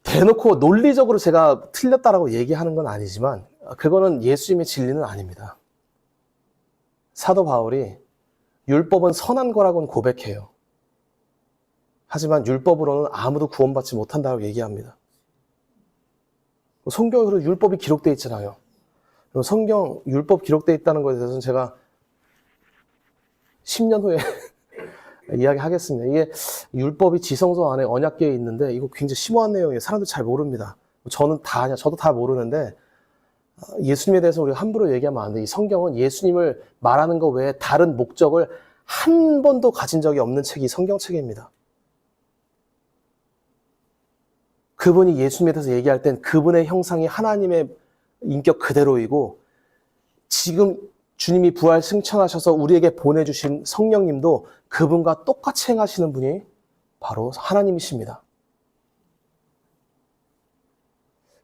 대놓고 논리적으로 제가 틀렸다라고 얘기하는 건 아니지만 그거는 예수님의 진리는 아닙니다. 사도 바울이 율법은 선한 거라고는 고백해요. 하지만 율법으로는 아무도 구원받지 못한다고 얘기합니다. 성경에 율법이 기록되어 있잖아요. 성경 율법 기록되어 있다는 것에 대해서는 제가 10년 후에 이야기하겠습니다. 이게 율법이 지성소 안에 언약궤에 있는데 이거 굉장히 심오한 내용이에요. 사람들 잘 모릅니다. 저도 다 모르는데 예수님에 대해서 우리가 함부로 얘기하면 안 돼. 이 성경은 예수님을 말하는 것 외에 다른 목적을 한 번도 가진 적이 없는 책이 성경책입니다. 그분이 예수님에 대해서 얘기할 땐 그분의 형상이 하나님의 인격 그대로이고, 지금 주님이 부활 승천하셔서 우리에게 보내주신 성령님도 그분과 똑같이 행하시는 분이 바로 하나님이십니다.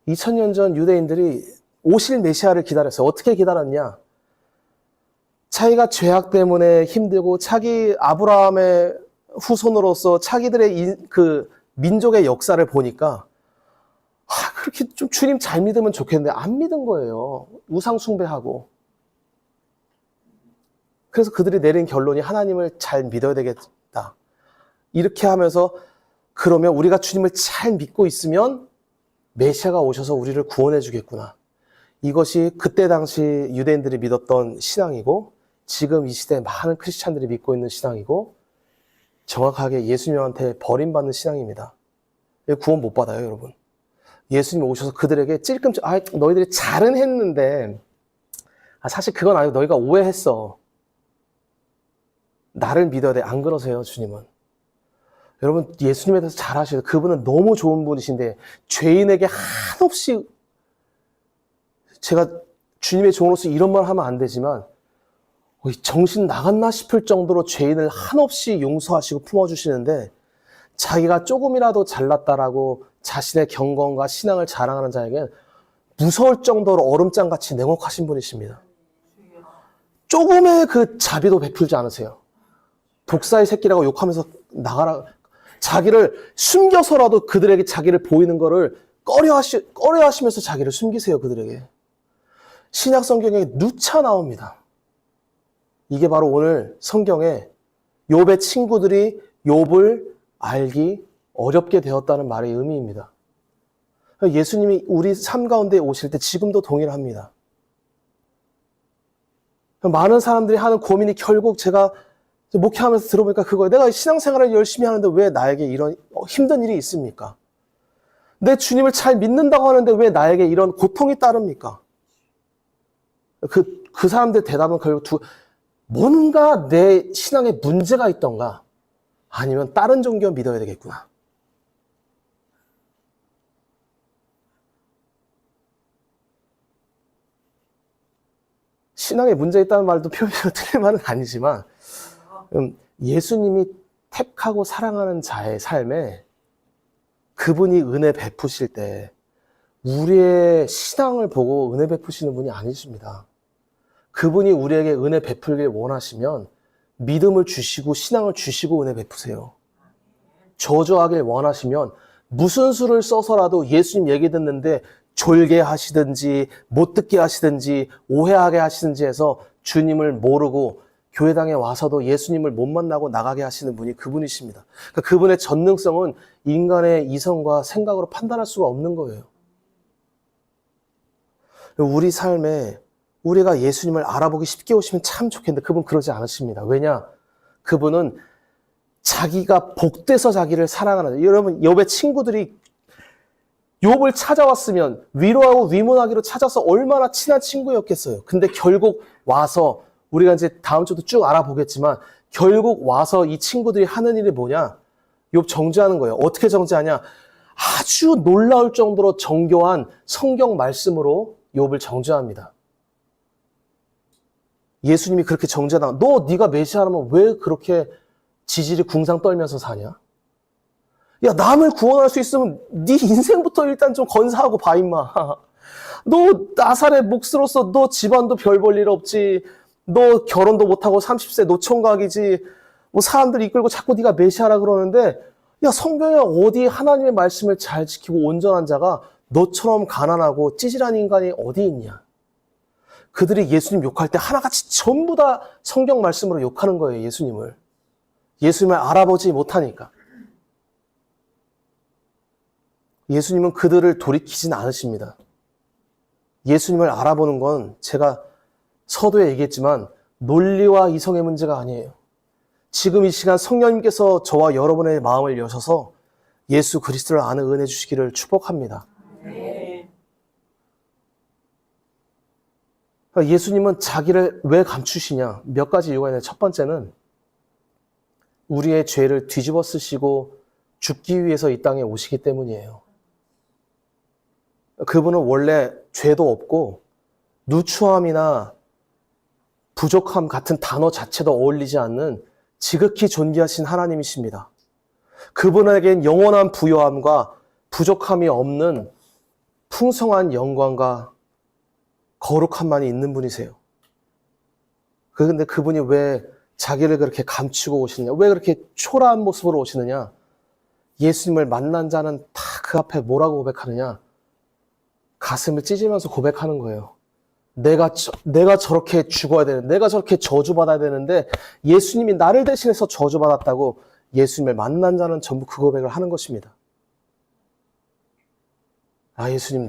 2000년 전 유대인들이 오실 메시아를 기다렸어요. 어떻게 기다렸냐? 자기가 죄악 때문에 힘들고 자기 아브라함의 후손으로서 자기들의 그 민족의 역사를 보니까 그렇게 좀 주님 잘 믿으면 좋겠는데 안 믿은 거예요. 우상 숭배하고. 그래서 그들이 내린 결론이 하나님을 잘 믿어야 되겠다. 이렇게 하면서 그러면 우리가 주님을 잘 믿고 있으면 메시아가 오셔서 우리를 구원해 주겠구나. 이것이 그때 당시 유대인들이 믿었던 신앙이고, 지금 이 시대에 많은 크리스찬들이 믿고 있는 신앙이고, 정확하게 예수님한테 버림받는 신앙입니다. 구원 못 받아요, 여러분. 예수님이 오셔서 그들에게 찔끔찔, 너희들이 잘은 했는데, 사실 그건 아니고 너희가 오해했어. 나를 믿어야 돼. 안 그러세요, 주님은. 여러분, 예수님에 대해서 잘 아셔요. 그분은 너무 좋은 분이신데, 죄인에게 한없이, 제가 주님의 종으로서 이런 말 하면 안 되지만, 정신 나갔나 싶을 정도로 죄인을 한없이 용서하시고 품어주시는데, 자기가 조금이라도 잘났다라고 자신의 경건과 신앙을 자랑하는 자에게 무서울 정도로 얼음장같이 냉혹하신 분이십니다. 조금의 그 자비도 베풀지 않으세요. 독사의 새끼라고 욕하면서 나가라. 자기를 숨겨서라도 그들에게 자기를 보이는 거를 꺼려하시면서 자기를 숨기세요, 그들에게. 신약 성경에 누차 나옵니다. 이게 바로 오늘 성경에 욥의 친구들이 욥을 알기 어렵게 되었다는 말의 의미입니다. 예수님이 우리 삶 가운데 오실 때 지금도 동일합니다. 많은 사람들이 하는 고민이 결국 제가 목회하면서 들어보니까 그거예요. 내가 신앙생활을 열심히 하는데 왜 나에게 이런 힘든 일이 있습니까? 내 주님을 잘 믿는다고 하는데 왜 나에게 이런 고통이 따릅니까? 그 사람들 대답은 결국 뭔가 내 신앙에 문제가 있던가, 아니면 다른 종교 믿어야 되겠구나. 신앙에 문제 있다는 말도 표현이 틀린 말은 아니지만, 예수님이 택하고 사랑하는 자의 삶에 그분이 은혜 베푸실 때 우리의 신앙을 보고 은혜 베푸시는 분이 아니십니다. 그분이 우리에게 은혜 베풀길 원하시면 믿음을 주시고 신앙을 주시고 은혜 베푸세요. 저주하길 원하시면 무슨 수를 써서라도 예수님 얘기 듣는데 졸게 하시든지 못 듣게 하시든지 오해하게 하시든지 해서 주님을 모르고 교회당에 와서도 예수님을 못 만나고 나가게 하시는 분이 그분이십니다. 그러니까 그분의 전능성은 인간의 이성과 생각으로 판단할 수가 없는 거예요. 우리 삶에 우리가 예수님을 알아보기 쉽게 오시면 참 좋겠는데 그분 그러지 않으십니다. 왜냐? 그분은 자기가 복돼서 자기를 사랑하는, 여러분 욥의 친구들이 욥을 찾아왔으면 위로하고 위문하기로 찾아서 얼마나 친한 친구였겠어요. 근데 결국 와서 우리가 이제 다음 주도 쭉 알아보겠지만 결국 와서 이 친구들이 하는 일이 뭐냐? 욥 정죄하는 거예요. 어떻게 정죄하냐? 아주 놀라울 정도로 정교한 성경 말씀으로 욥을 정죄합니다. 예수님이 그렇게 정죄하다. 네가 메시아라면 왜 그렇게 지질이 궁상 떨면서 사냐? 야, 남을 구원할 수 있으면 네 인생부터 일단 좀 건사하고 봐, 임마. 너 나사렛 목수로서 너 집안도 별 볼 일 없지. 너 결혼도 못하고 30세 노총각이지. 뭐 사람들 이끌고 자꾸 네가 메시아라 그러는데, 야, 성경에 어디 하나님의 말씀을 잘 지키고 온전한 자가 너처럼 가난하고 찌질한 인간이 어디 있냐? 그들이 예수님 욕할 때 하나같이 전부 다 성경 말씀으로 욕하는 거예요, 예수님을. 예수님을 알아보지 못하니까. 예수님은 그들을 돌이키진 않으십니다. 예수님을 알아보는 건 제가 서두에 얘기했지만 논리와 이성의 문제가 아니에요. 지금 이 시간 성령님께서 저와 여러분의 마음을 여셔서 예수 그리스도를 아는 은혜 주시기를 축복합니다. 네. 그러니까 예수님은 자기를 왜 감추시냐? 몇 가지 이유가 있는데, 첫 번째는 우리의 죄를 뒤집어 쓰시고 죽기 위해서 이 땅에 오시기 때문이에요. 그분은 원래 죄도 없고 누추함이나 부족함 같은 단어 자체도 어울리지 않는 지극히 존귀하신 하나님이십니다. 그분에겐 영원한 부요함과 부족함이 없는 풍성한 영광과 거룩함만이 있는 분이세요. 그런데 그분이 왜 자기를 그렇게 감추고 오시느냐? 왜 그렇게 초라한 모습으로 오시느냐? 예수님을 만난 자는 다 그 앞에 뭐라고 고백하느냐? 가슴을 찢으면서 고백하는 거예요. 내가 저렇게 죽어야 되는데, 내가 저렇게 저주받아야 되는데 예수님이 나를 대신해서 저주받았다고 예수님을 만난 자는 전부 그 고백을 하는 것입니다. 아, 예수님,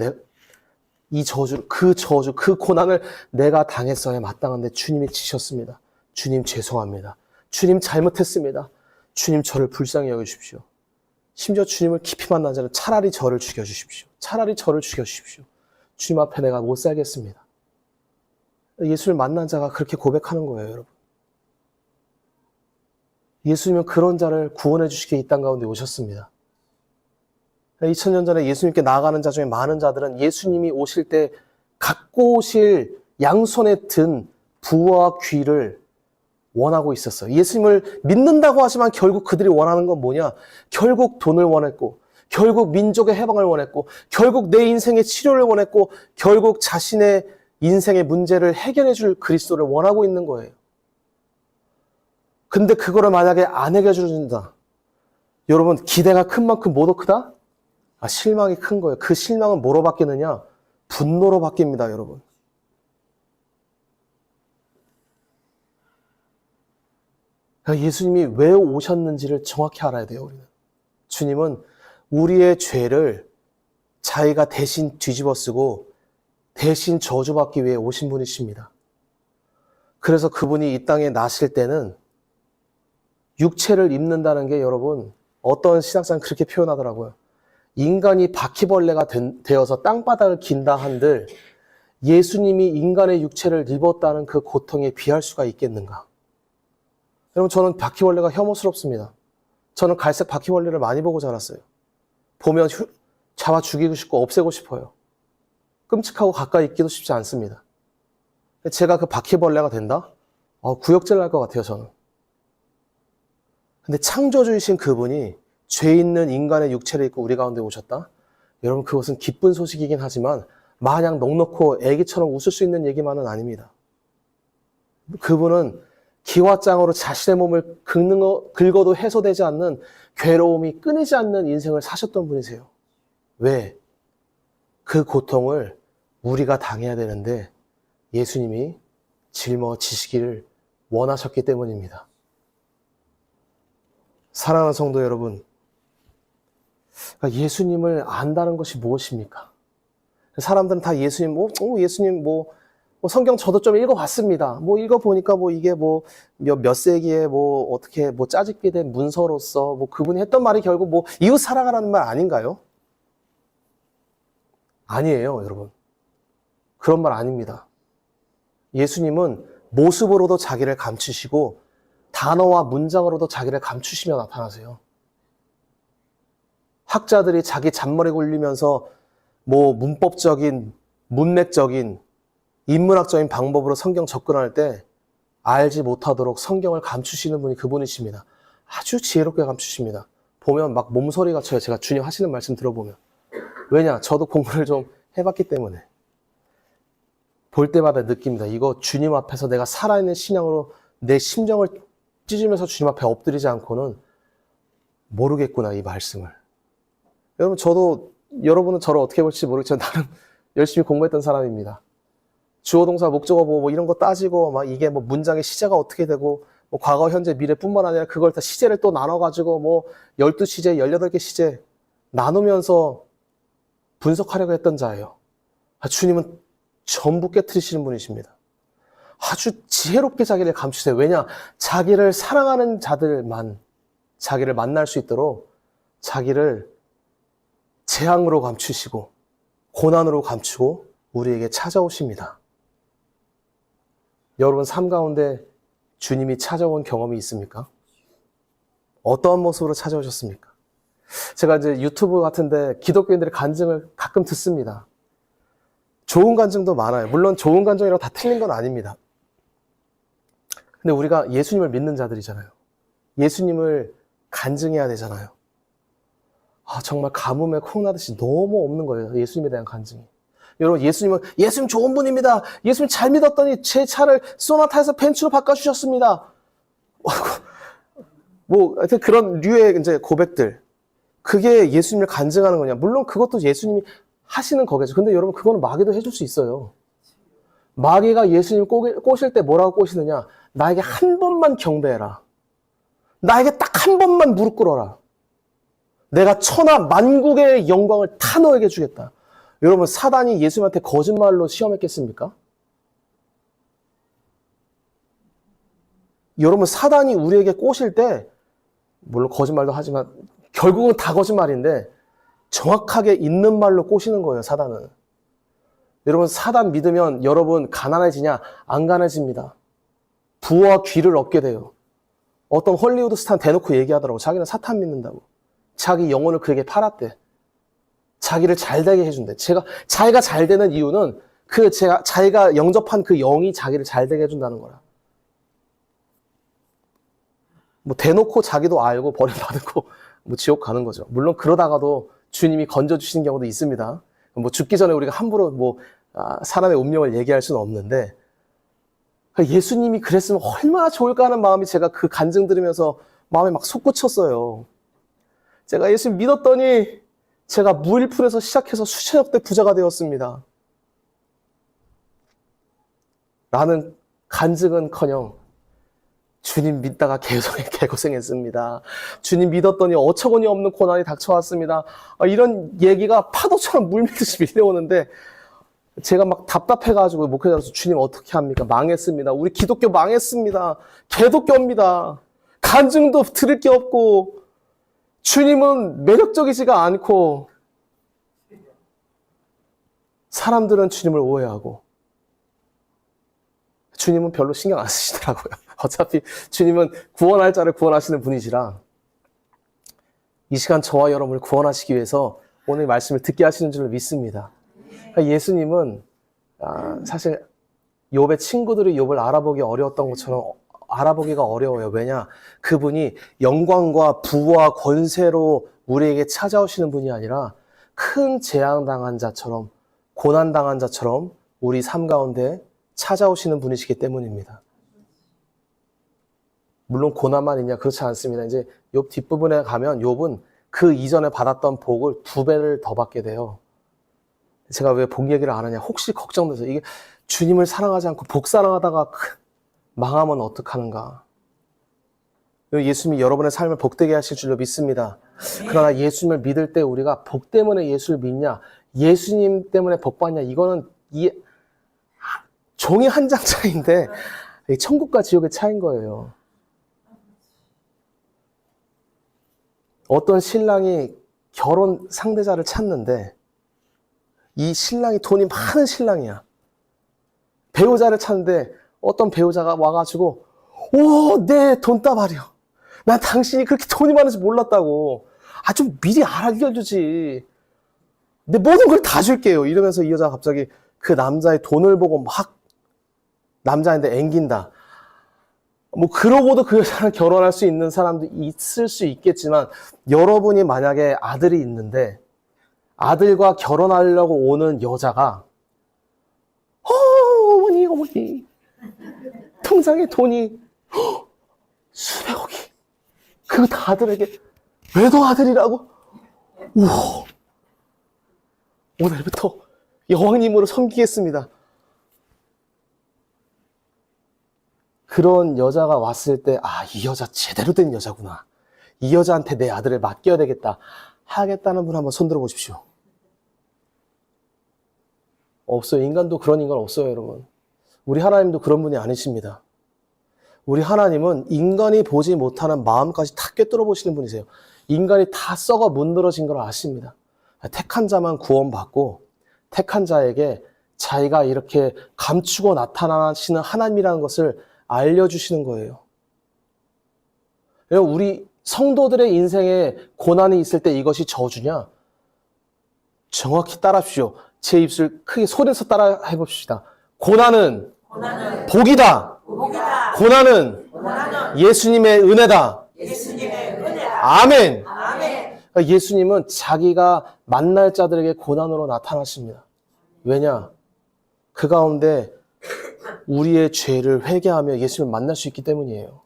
이 저주, 그 고난을 내가 당했어야 마땅한데 주님이 지셨습니다. 주님 죄송합니다. 주님 잘못했습니다. 주님 저를 불쌍히 여겨주십시오. 심지어 주님을 깊이 만난 자는 차라리 저를 죽여주십시오. 차라리 저를 죽여주십시오. 주님 앞에 내가 못 살겠습니다. 예수를 만난 자가 그렇게 고백하는 거예요, 여러분. 예수님은 그런 자를 구원해 주시기에 이 땅 가운데 오셨습니다. 2000년 전에 예수님께 나아가는 자 중에 많은 자들은 예수님이 오실 때 갖고 오실 양손에 든 부와 귀를 원하고 있었어요. 예수님을 믿는다고 하지만 결국 그들이 원하는 건 뭐냐? 결국 돈을 원했고, 결국 민족의 해방을 원했고, 결국 내 인생의 치료를 원했고, 결국 자신의 인생의 문제를 해결해 줄 그리스도를 원하고 있는 거예요. 근데 그거를 만약에 안 해결해 준다. 여러분, 기대가 큰 만큼 뭐도 크다? 아, 실망이 큰 거예요. 그 실망은 뭐로 바뀌느냐? 분노로 바뀝니다, 여러분. 그러니까 예수님이 왜 오셨는지를 정확히 알아야 돼요, 우리는. 주님은 우리의 죄를 자기가 대신 뒤집어 쓰고 대신 저주받기 위해 오신 분이십니다. 그래서 그분이 이 땅에 나실 때는 육체를 입는다는 게 여러분, 어떤 신학자는 그렇게 표현하더라고요. 인간이 바퀴벌레가 되어서 땅바닥을 긴다 한들 예수님이 인간의 육체를 입었다는 그 고통에 비할 수가 있겠는가? 여러분, 저는 바퀴벌레가 혐오스럽습니다. 저는 갈색 바퀴벌레를 많이 보고 자랐어요. 보면 잡아 죽이고 싶고 없애고 싶어요. 끔찍하고 가까이 있기도 쉽지 않습니다. 제가 그 바퀴벌레가 된다? 구역질 날 것 같아요, 저는. 근데 창조주이신 그분이 죄 있는 인간의 육체를 입고 우리 가운데 오셨다? 여러분, 그것은 기쁜 소식이긴 하지만 마냥 넉넉고 애기처럼 웃을 수 있는 얘기만은 아닙니다. 그분은 기와장으로 자신의 몸을 긁어도 해소되지 않는 괴로움이 끊이지 않는 인생을 사셨던 분이세요. 왜? 그 고통을 우리가 당해야 되는데 예수님이 짊어지시기를 원하셨기 때문입니다. 사랑하는 성도 여러분, 예수님을 안다는 것이 무엇입니까? 사람들은 다 예수님, 예수님 성경 저도 좀 읽어봤습니다. 읽어보니까 이게 몇 세기에 어떻게 짜집게 된 문서로서 그분이 했던 말이 결국 이웃 사랑하라는 말 아닌가요? 아니에요, 여러분. 그런 말 아닙니다. 예수님은 모습으로도 자기를 감추시고 단어와 문장으로도 자기를 감추시며 나타나세요. 학자들이 자기 잔머리 굴리면서 문법적인, 문맥적인, 인문학적인 방법으로 성경 접근할 때 알지 못하도록 성경을 감추시는 분이 그분이십니다. 아주 지혜롭게 감추십니다. 보면 막 몸소리가 쳐요. 제가 주님 하시는 말씀 들어보면. 왜냐? 저도 공부를 좀 해봤기 때문에. 볼 때마다 느낍니다. 이거 주님 앞에서 내가 살아있는 신앙으로 내 심정을 찢으면서 주님 앞에 엎드리지 않고는 모르겠구나, 이 말씀을. 여러분, 여러분은 저를 어떻게 볼지 모르겠지만 나름 열심히 공부했던 사람입니다. 주어, 동사, 목적어 이런 거 따지고 이게 문장의 시제가 어떻게 되고 과거, 현재, 미래뿐만 아니라 그걸 다 시제를 또 나눠가지고 12시제, 18개 시제 나누면서 분석하려고 했던 자예요. 주님은 전부 깨트리시는 분이십니다. 아주 지혜롭게 자기를 감추세요. 왜냐? 자기를 사랑하는 자들만 자기를 만날 수 있도록 자기를 재앙으로 감추시고 고난으로 감추고 우리에게 찾아오십니다. 여러분 삶 가운데 주님이 찾아온 경험이 있습니까? 어떠한 모습으로 찾아오셨습니까? 제가 이제 유튜브 같은데 기독교인들의 간증을 가끔 듣습니다. 좋은 간증도 많아요. 물론 좋은 간증이라고 다 틀린 건 아닙니다. 근데 우리가 예수님을 믿는 자들이잖아요. 예수님을 간증해야 되잖아요. 정말 가뭄에 콩나듯이 너무 없는 거예요. 예수님에 대한 간증이. 여러분, 예수님 좋은 분입니다. 예수님 잘 믿었더니 제 차를 소나타에서 벤츠로 바꿔주셨습니다. 하여튼 그런 류의 이제 고백들. 그게 예수님을 간증하는 거냐. 물론 그것도 예수님이 하시는 거겠죠. 근데 여러분, 그거는 마귀도 해줄 수 있어요. 마귀가 예수님 꼬실 때 뭐라고 꼬시느냐. 나에게 한 번만 경배해라. 나에게 딱 한 번만 무릎 꿇어라. 내가 천하 만국의 영광을 다 너에게 주겠다. 여러분, 사단이 예수님한테 거짓말로 시험했겠습니까? 여러분, 사단이 우리에게 꼬실 때 물론 거짓말도 하지만 결국은 다 거짓말인데 정확하게 있는 말로 꼬시는 거예요, 사단은. 여러분, 사단 믿으면 여러분 가난해지냐? 안 가난해집니다. 부와 귀를 얻게 돼요. 어떤 헐리우드 스타 대놓고 얘기하더라고. 자기는 사탄 믿는다고. 자기 영혼을 그에게 팔았대. 자기를 잘되게 해준대. 자기가 잘 되는 이유는 자기가 영접한 그 영이 자기를 잘되게 해준다는 거라. 대놓고 자기도 알고 버림받고 지옥 가는 거죠. 물론 그러다가도 주님이 건져주시는 경우도 있습니다. 죽기 전에 우리가 함부로 사람의 운명을 얘기할 수는 없는데, 예수님이 그랬으면 얼마나 좋을까 하는 마음이 제가 그 간증 들으면서 마음에 막 솟구쳤어요. 제가 예수님 믿었더니 제가 무일푼에서 시작해서 수천억 대 부자가 되었습니다. 라는 간증은커녕 주님 믿다가 개고생했습니다. 주님 믿었더니 어처구니 없는 고난이 닥쳐왔습니다. 이런 얘기가 파도처럼 물밀듯이 밀려오는데 제가 막 답답해가지고 목회자로서 주님 어떻게 합니까? 망했습니다. 우리 기독교 망했습니다. 개독교입니다. 간증도 들을 게 없고 주님은 매력적이지가 않고 사람들은 주님을 오해하고 주님은 별로 신경 안 쓰시더라고요. 어차피 주님은 구원할 자를 구원하시는 분이시라 이 시간 저와 여러분을 구원하시기 위해서 오늘 말씀을 듣게 하시는 줄로 믿습니다. 예수님은 사실 욥의 친구들이 욥을 알아보기 어려웠던 것처럼 알아보기가 어려워요. 왜냐? 그분이 영광과 부와 권세로 우리에게 찾아오시는 분이 아니라 큰 재앙당한 자처럼 고난당한 자처럼 우리 삶 가운데 찾아오시는 분이시기 때문입니다. 물론 고난만 있냐? 그렇지 않습니다. 이제 욥 뒷부분에 가면 욥은 그 이전에 받았던 복을 2배를 더 받게 돼요. 제가 왜 복 얘기를 안 하냐? 혹시 걱정돼서 이게 주님을 사랑하지 않고 복 사랑하다가 망하면 어떡하는가? 예수님이 여러분의 삶을 복되게 하실 줄로 믿습니다. 그러나 예수님을 믿을 때 우리가 복 때문에 예수를 믿냐? 예수님 때문에 복 받냐? 이거는 종이 한 장 차이인데 천국과 지옥의 차이인 거예요. 어떤 신랑이 결혼 상대자를 찾는데 이 신랑이 돈이 많은 신랑이야. 배우자를 찾는데 어떤 배우자가 와가지고 내 돈다발이요. 난 당신이 그렇게 돈이 많은지 몰랐다고. 좀 미리 알려주지. 내 모든 걸 다 줄게요. 이러면서 이 여자가 갑자기 그 남자의 돈을 보고 막 남자인데 앵긴다. 그러고도 그 여자랑 결혼할 수 있는 사람도 있을 수 있겠지만 여러분이 만약에 아들이 있는데 아들과 결혼하려고 오는 여자가 어머니 통장에 돈이 수백억이 그거 다 아들에게 왜 너 아들이라고? 우와, 오늘부터 여왕님으로 섬기겠습니다. 그런 여자가 왔을 때 이 여자 제대로 된 여자구나. 이 여자한테 내 아들을 맡겨야 되겠다 하겠다는 분 한번 손들어 보십시오. 없어요. 인간도 그런 인간 없어요, 여러분. 우리 하나님도 그런 분이 아니십니다. 우리 하나님은 인간이 보지 못하는 마음까지 다 꿰뚫어 보시는 분이세요. 인간이 다 썩어 문드러진 걸 아십니다. 택한 자만 구원받고 택한 자에게 자기가 이렇게 감추고 나타나시는 하나님이라는 것을 알려주시는 거예요. 우리 성도들의 인생에 고난이 있을 때 이것이 저주냐? 정확히 따라하십시오. 제 입술 크게 소리내서 따라 해봅시다. 고난은 복이다. 고난은 예수님의 은혜다. 아멘. 예수님은 자기가 만날 자들에게 고난으로 나타나십니다. 왜냐? 그 가운데 우리의 죄를 회개하며 예수님을 만날 수 있기 때문이에요.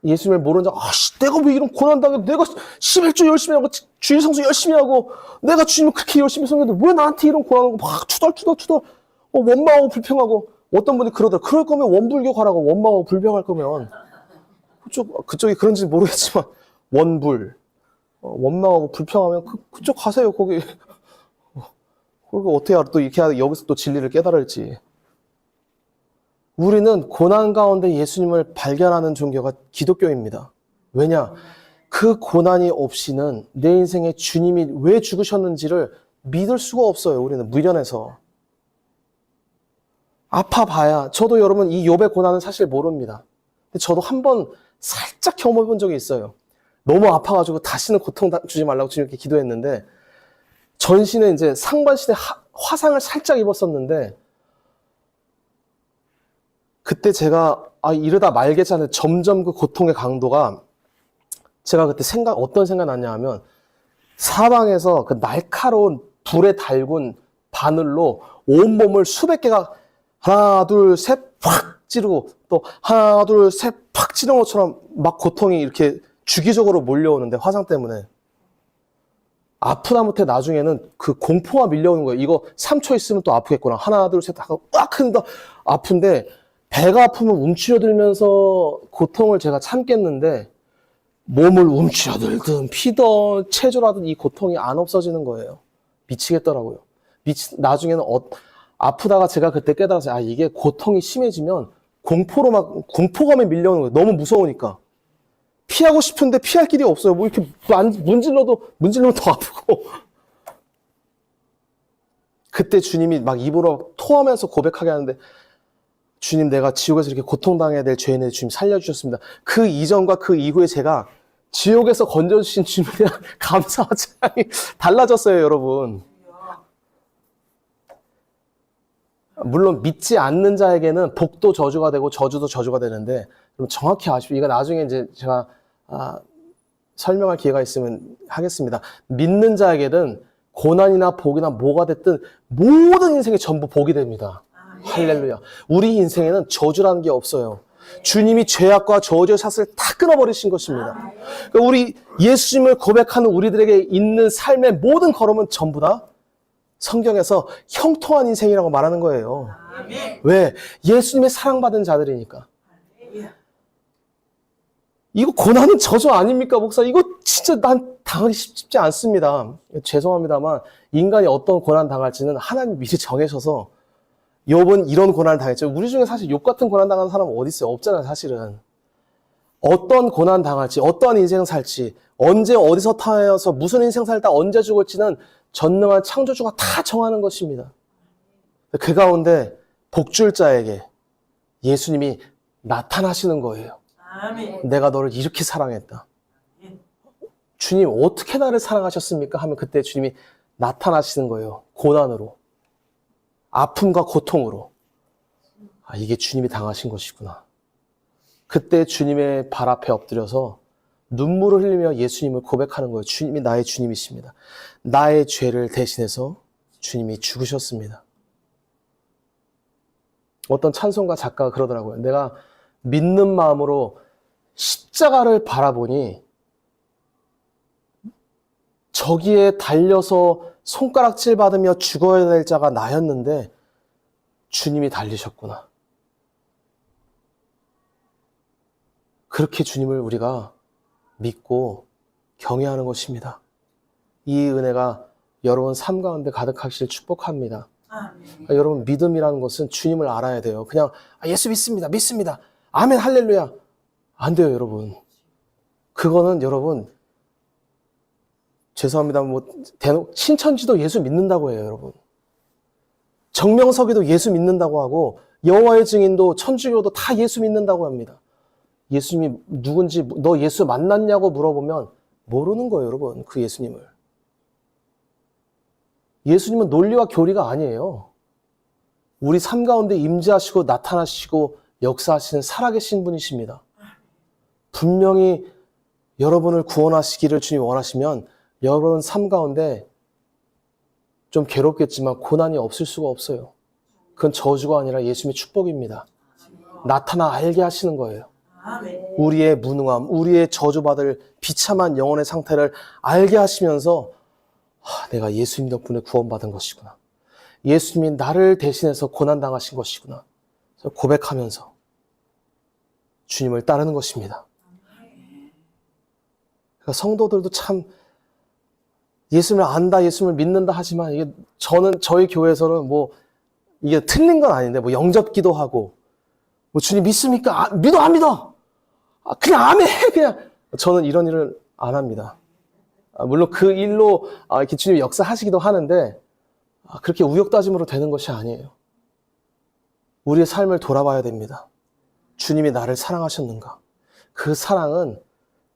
예수님을 모르는 자, 내가 왜 이런 고난 당해? 내가 11조 열심히 하고 주일 성수 열심히 하고 내가 주님을 그렇게 열심히 섬겼는데 왜 나한테 이런 고난을 막 투덜 원망하고 불평하고. 어떤 분이 그러더라. 그럴 거면 원불교 가라고. 원망하고 불평할 거면 그쪽이 그런지 모르겠지만 원불 원망하고 불평하면 그쪽 가세요. 거기 그리고 어떻게 알아? 또 이렇게 여기서 또 진리를 깨달을지. 우리는 고난 가운데 예수님을 발견하는 종교가 기독교입니다. 왜냐? 그 고난이 없이는 내 인생에 주님이 왜 죽으셨는지를 믿을 수가 없어요. 우리는 미련해서. 아파봐야. 저도 여러분 이 욥의 고난은 사실 모릅니다. 근데 저도 한번 살짝 경험해 본 적이 있어요. 너무 아파가지고 다시는 고통 주지 말라고 주님께 기도했는데 전신에 이제 상반신에 화상을 살짝 입었었는데 그때 제가 이러다 말겠잖아요. 점점 그 고통의 강도가 제가 그때 어떤 생각 났냐 하면 사방에서 그 날카로운 불에 달군 바늘로 온몸을 수백 개가 하나 둘 셋 팍 찌르고 또 하나 둘 셋 팍 찌르는 것처럼 막 고통이 이렇게 주기적으로 몰려오는데 화상 때문에 아프다 못해 나중에는 그 공포가 밀려오는 거예요. 이거 3초 있으면 또 아프겠구나. 하나 둘 셋 하고 으악 하면 아픈데 배가 아프면 움츠러들면서 고통을 제가 참겠는데 몸을 움츠러들든 피던 체조라든 이 고통이 안 없어지는 거예요. 미치겠더라고요. 나중에는 아프다가 제가 그때 깨달았어요. 이게 고통이 심해지면 공포감에 밀려오는 거예요. 너무 무서우니까. 피하고 싶은데 피할 길이 없어요. 뭐 이렇게 문질러도 더 아프고. 그때 주님이 막 입으로 토하면서 고백하게 하는데 주님, 내가 지옥에서 이렇게 고통당해야 될 죄인을 주님 살려주셨습니다. 그 이전과 그 이후에 제가 지옥에서 건져주신 주님에 대한 감사와 찬양이 달라졌어요, 여러분. 물론 믿지 않는 자에게는 복도 저주가 되고 저주도 저주가 되는데 정확히 아십시오. 이거 나중에 이제 제가 설명할 기회가 있으면 하겠습니다. 믿는 자에게는 고난이나 복이나 뭐가 됐든 모든 인생이 전부 복이 됩니다. 할렐루야. 우리 인생에는 저주라는 게 없어요. 주님이 죄악과 저주의 샷을 다 끊어버리신 것입니다. 그러니까 우리 예수님을 고백하는 우리들에게 있는 삶의 모든 걸음은 전부 다 성경에서 형통한 인생이라고 말하는 거예요. 왜? 예수님의 사랑받은 자들이니까. 이거 고난은 저주 아닙니까, 목사? 이거 진짜 난 당하기 쉽지 않습니다. 죄송합니다만 인간이 어떤 고난 당할지는 하나님 미리 정해셔서 욥은 이런 고난을 당했죠. 우리 중에 사실 욥 같은 고난 당하는 사람은 어디 있어요? 없잖아요, 사실은. 어떤 고난 당할지, 어떠한 인생을 살지, 언제 어디서 타여서 무슨 인생 살다 언제 죽을지는 전능한 창조주가 다 정하는 것입니다. 그 가운데 복줄 자에게 예수님이 나타나시는 거예요. 아멘. 내가 너를 이렇게 사랑했다. 주님 어떻게 나를 사랑하셨습니까? 하면 그때 주님이 나타나시는 거예요. 고난으로. 아픔과 고통으로. 이게 주님이 당하신 것이구나. 그때 주님의 발 앞에 엎드려서 눈물을 흘리며 예수님을 고백하는 거예요. 주님이 나의 주님이십니다. 나의 죄를 대신해서 주님이 죽으셨습니다. 어떤 찬송가 작가가 그러더라고요. 내가 믿는 마음으로 십자가를 바라보니 저기에 달려서 손가락질 받으며 죽어야 될 자가 나였는데 주님이 달리셨구나. 그렇게 주님을 우리가 믿고 경외하는 것입니다. 이 은혜가 여러분 삶 가운데 가득하시길 축복합니다. 여러분 믿음이라는 것은 주님을 알아야 돼요. 그냥 예수 믿습니다. 아멘 할렐루야. 안 돼요, 여러분. 그거는 여러분 죄송합니다. 신천지도 예수 믿는다고 해요, 여러분. 정명석에도 예수 믿는다고 하고 여호와의 증인도 천주교도 다 예수 믿는다고 합니다. 예수님이 누군지 너 예수 만났냐고 물어보면 모르는 거예요, 여러분. 그 예수님을. 예수님은 논리와 교리가 아니에요. 우리 삶 가운데 임재하시고 나타나시고 역사하시는 살아계신 분이십니다. 분명히 여러분을 구원하시기를 주님 원하시면 여러분 삶 가운데 좀 괴롭겠지만 고난이 없을 수가 없어요. 그건 저주가 아니라 예수님의 축복입니다. 나타나 알게 하시는 거예요. 우리의 무능함, 우리의 저주받을 비참한 영혼의 상태를 알게 하시면서 내가 예수님 덕분에 구원받은 것이구나. 예수님이 나를 대신해서 고난당하신 것이구나. 고백하면서 주님을 따르는 것입니다. 그러니까 성도들도 참 예수님을 안다, 예수님을 믿는다 하지만 이게 저희 교회에서는 뭐 이게 틀린 건 아닌데 뭐 영접기도 하고 뭐 주님 믿습니까? 믿어 안 믿어? 그냥 아멘 해 그냥. 저는 이런 일을 안 합니다. 물론 그 일로 이렇게 주님 역사하시기도 하는데 그렇게 우역다짐으로 되는 것이 아니에요. 우리의 삶을 돌아봐야 됩니다. 주님이 나를 사랑하셨는가? 그 사랑은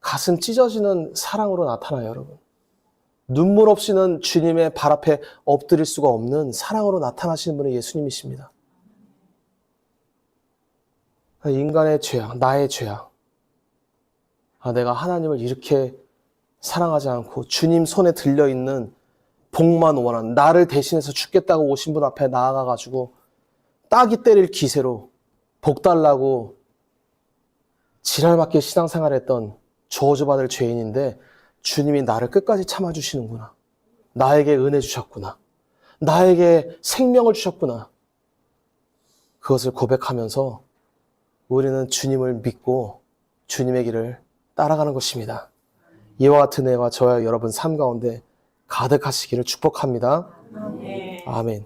가슴 찢어지는 사랑으로 나타나요, 여러분. 눈물 없이는 주님의 발 앞에 엎드릴 수가 없는 사랑으로 나타나시는 분이 예수님이십니다. 인간의 죄악, 나의 죄악. 내가 하나님을 이렇게 사랑하지 않고 주님 손에 들려있는 복만 원한 나를 대신해서 죽겠다고 오신 분 앞에 나아가가지고 따기 때릴 기세로 복 달라고 지랄맞게 신앙생활했던 저주받을 죄인인데 주님이 나를 끝까지 참아주시는구나. 나에게 은혜 주셨구나. 나에게 생명을 주셨구나. 그것을 고백하면서 우리는 주님을 믿고 주님의 길을 따라가는 것입니다. 이와 같은 은혜와 저와 여러분 삶 가운데 가득하시기를 축복합니다. 아멘.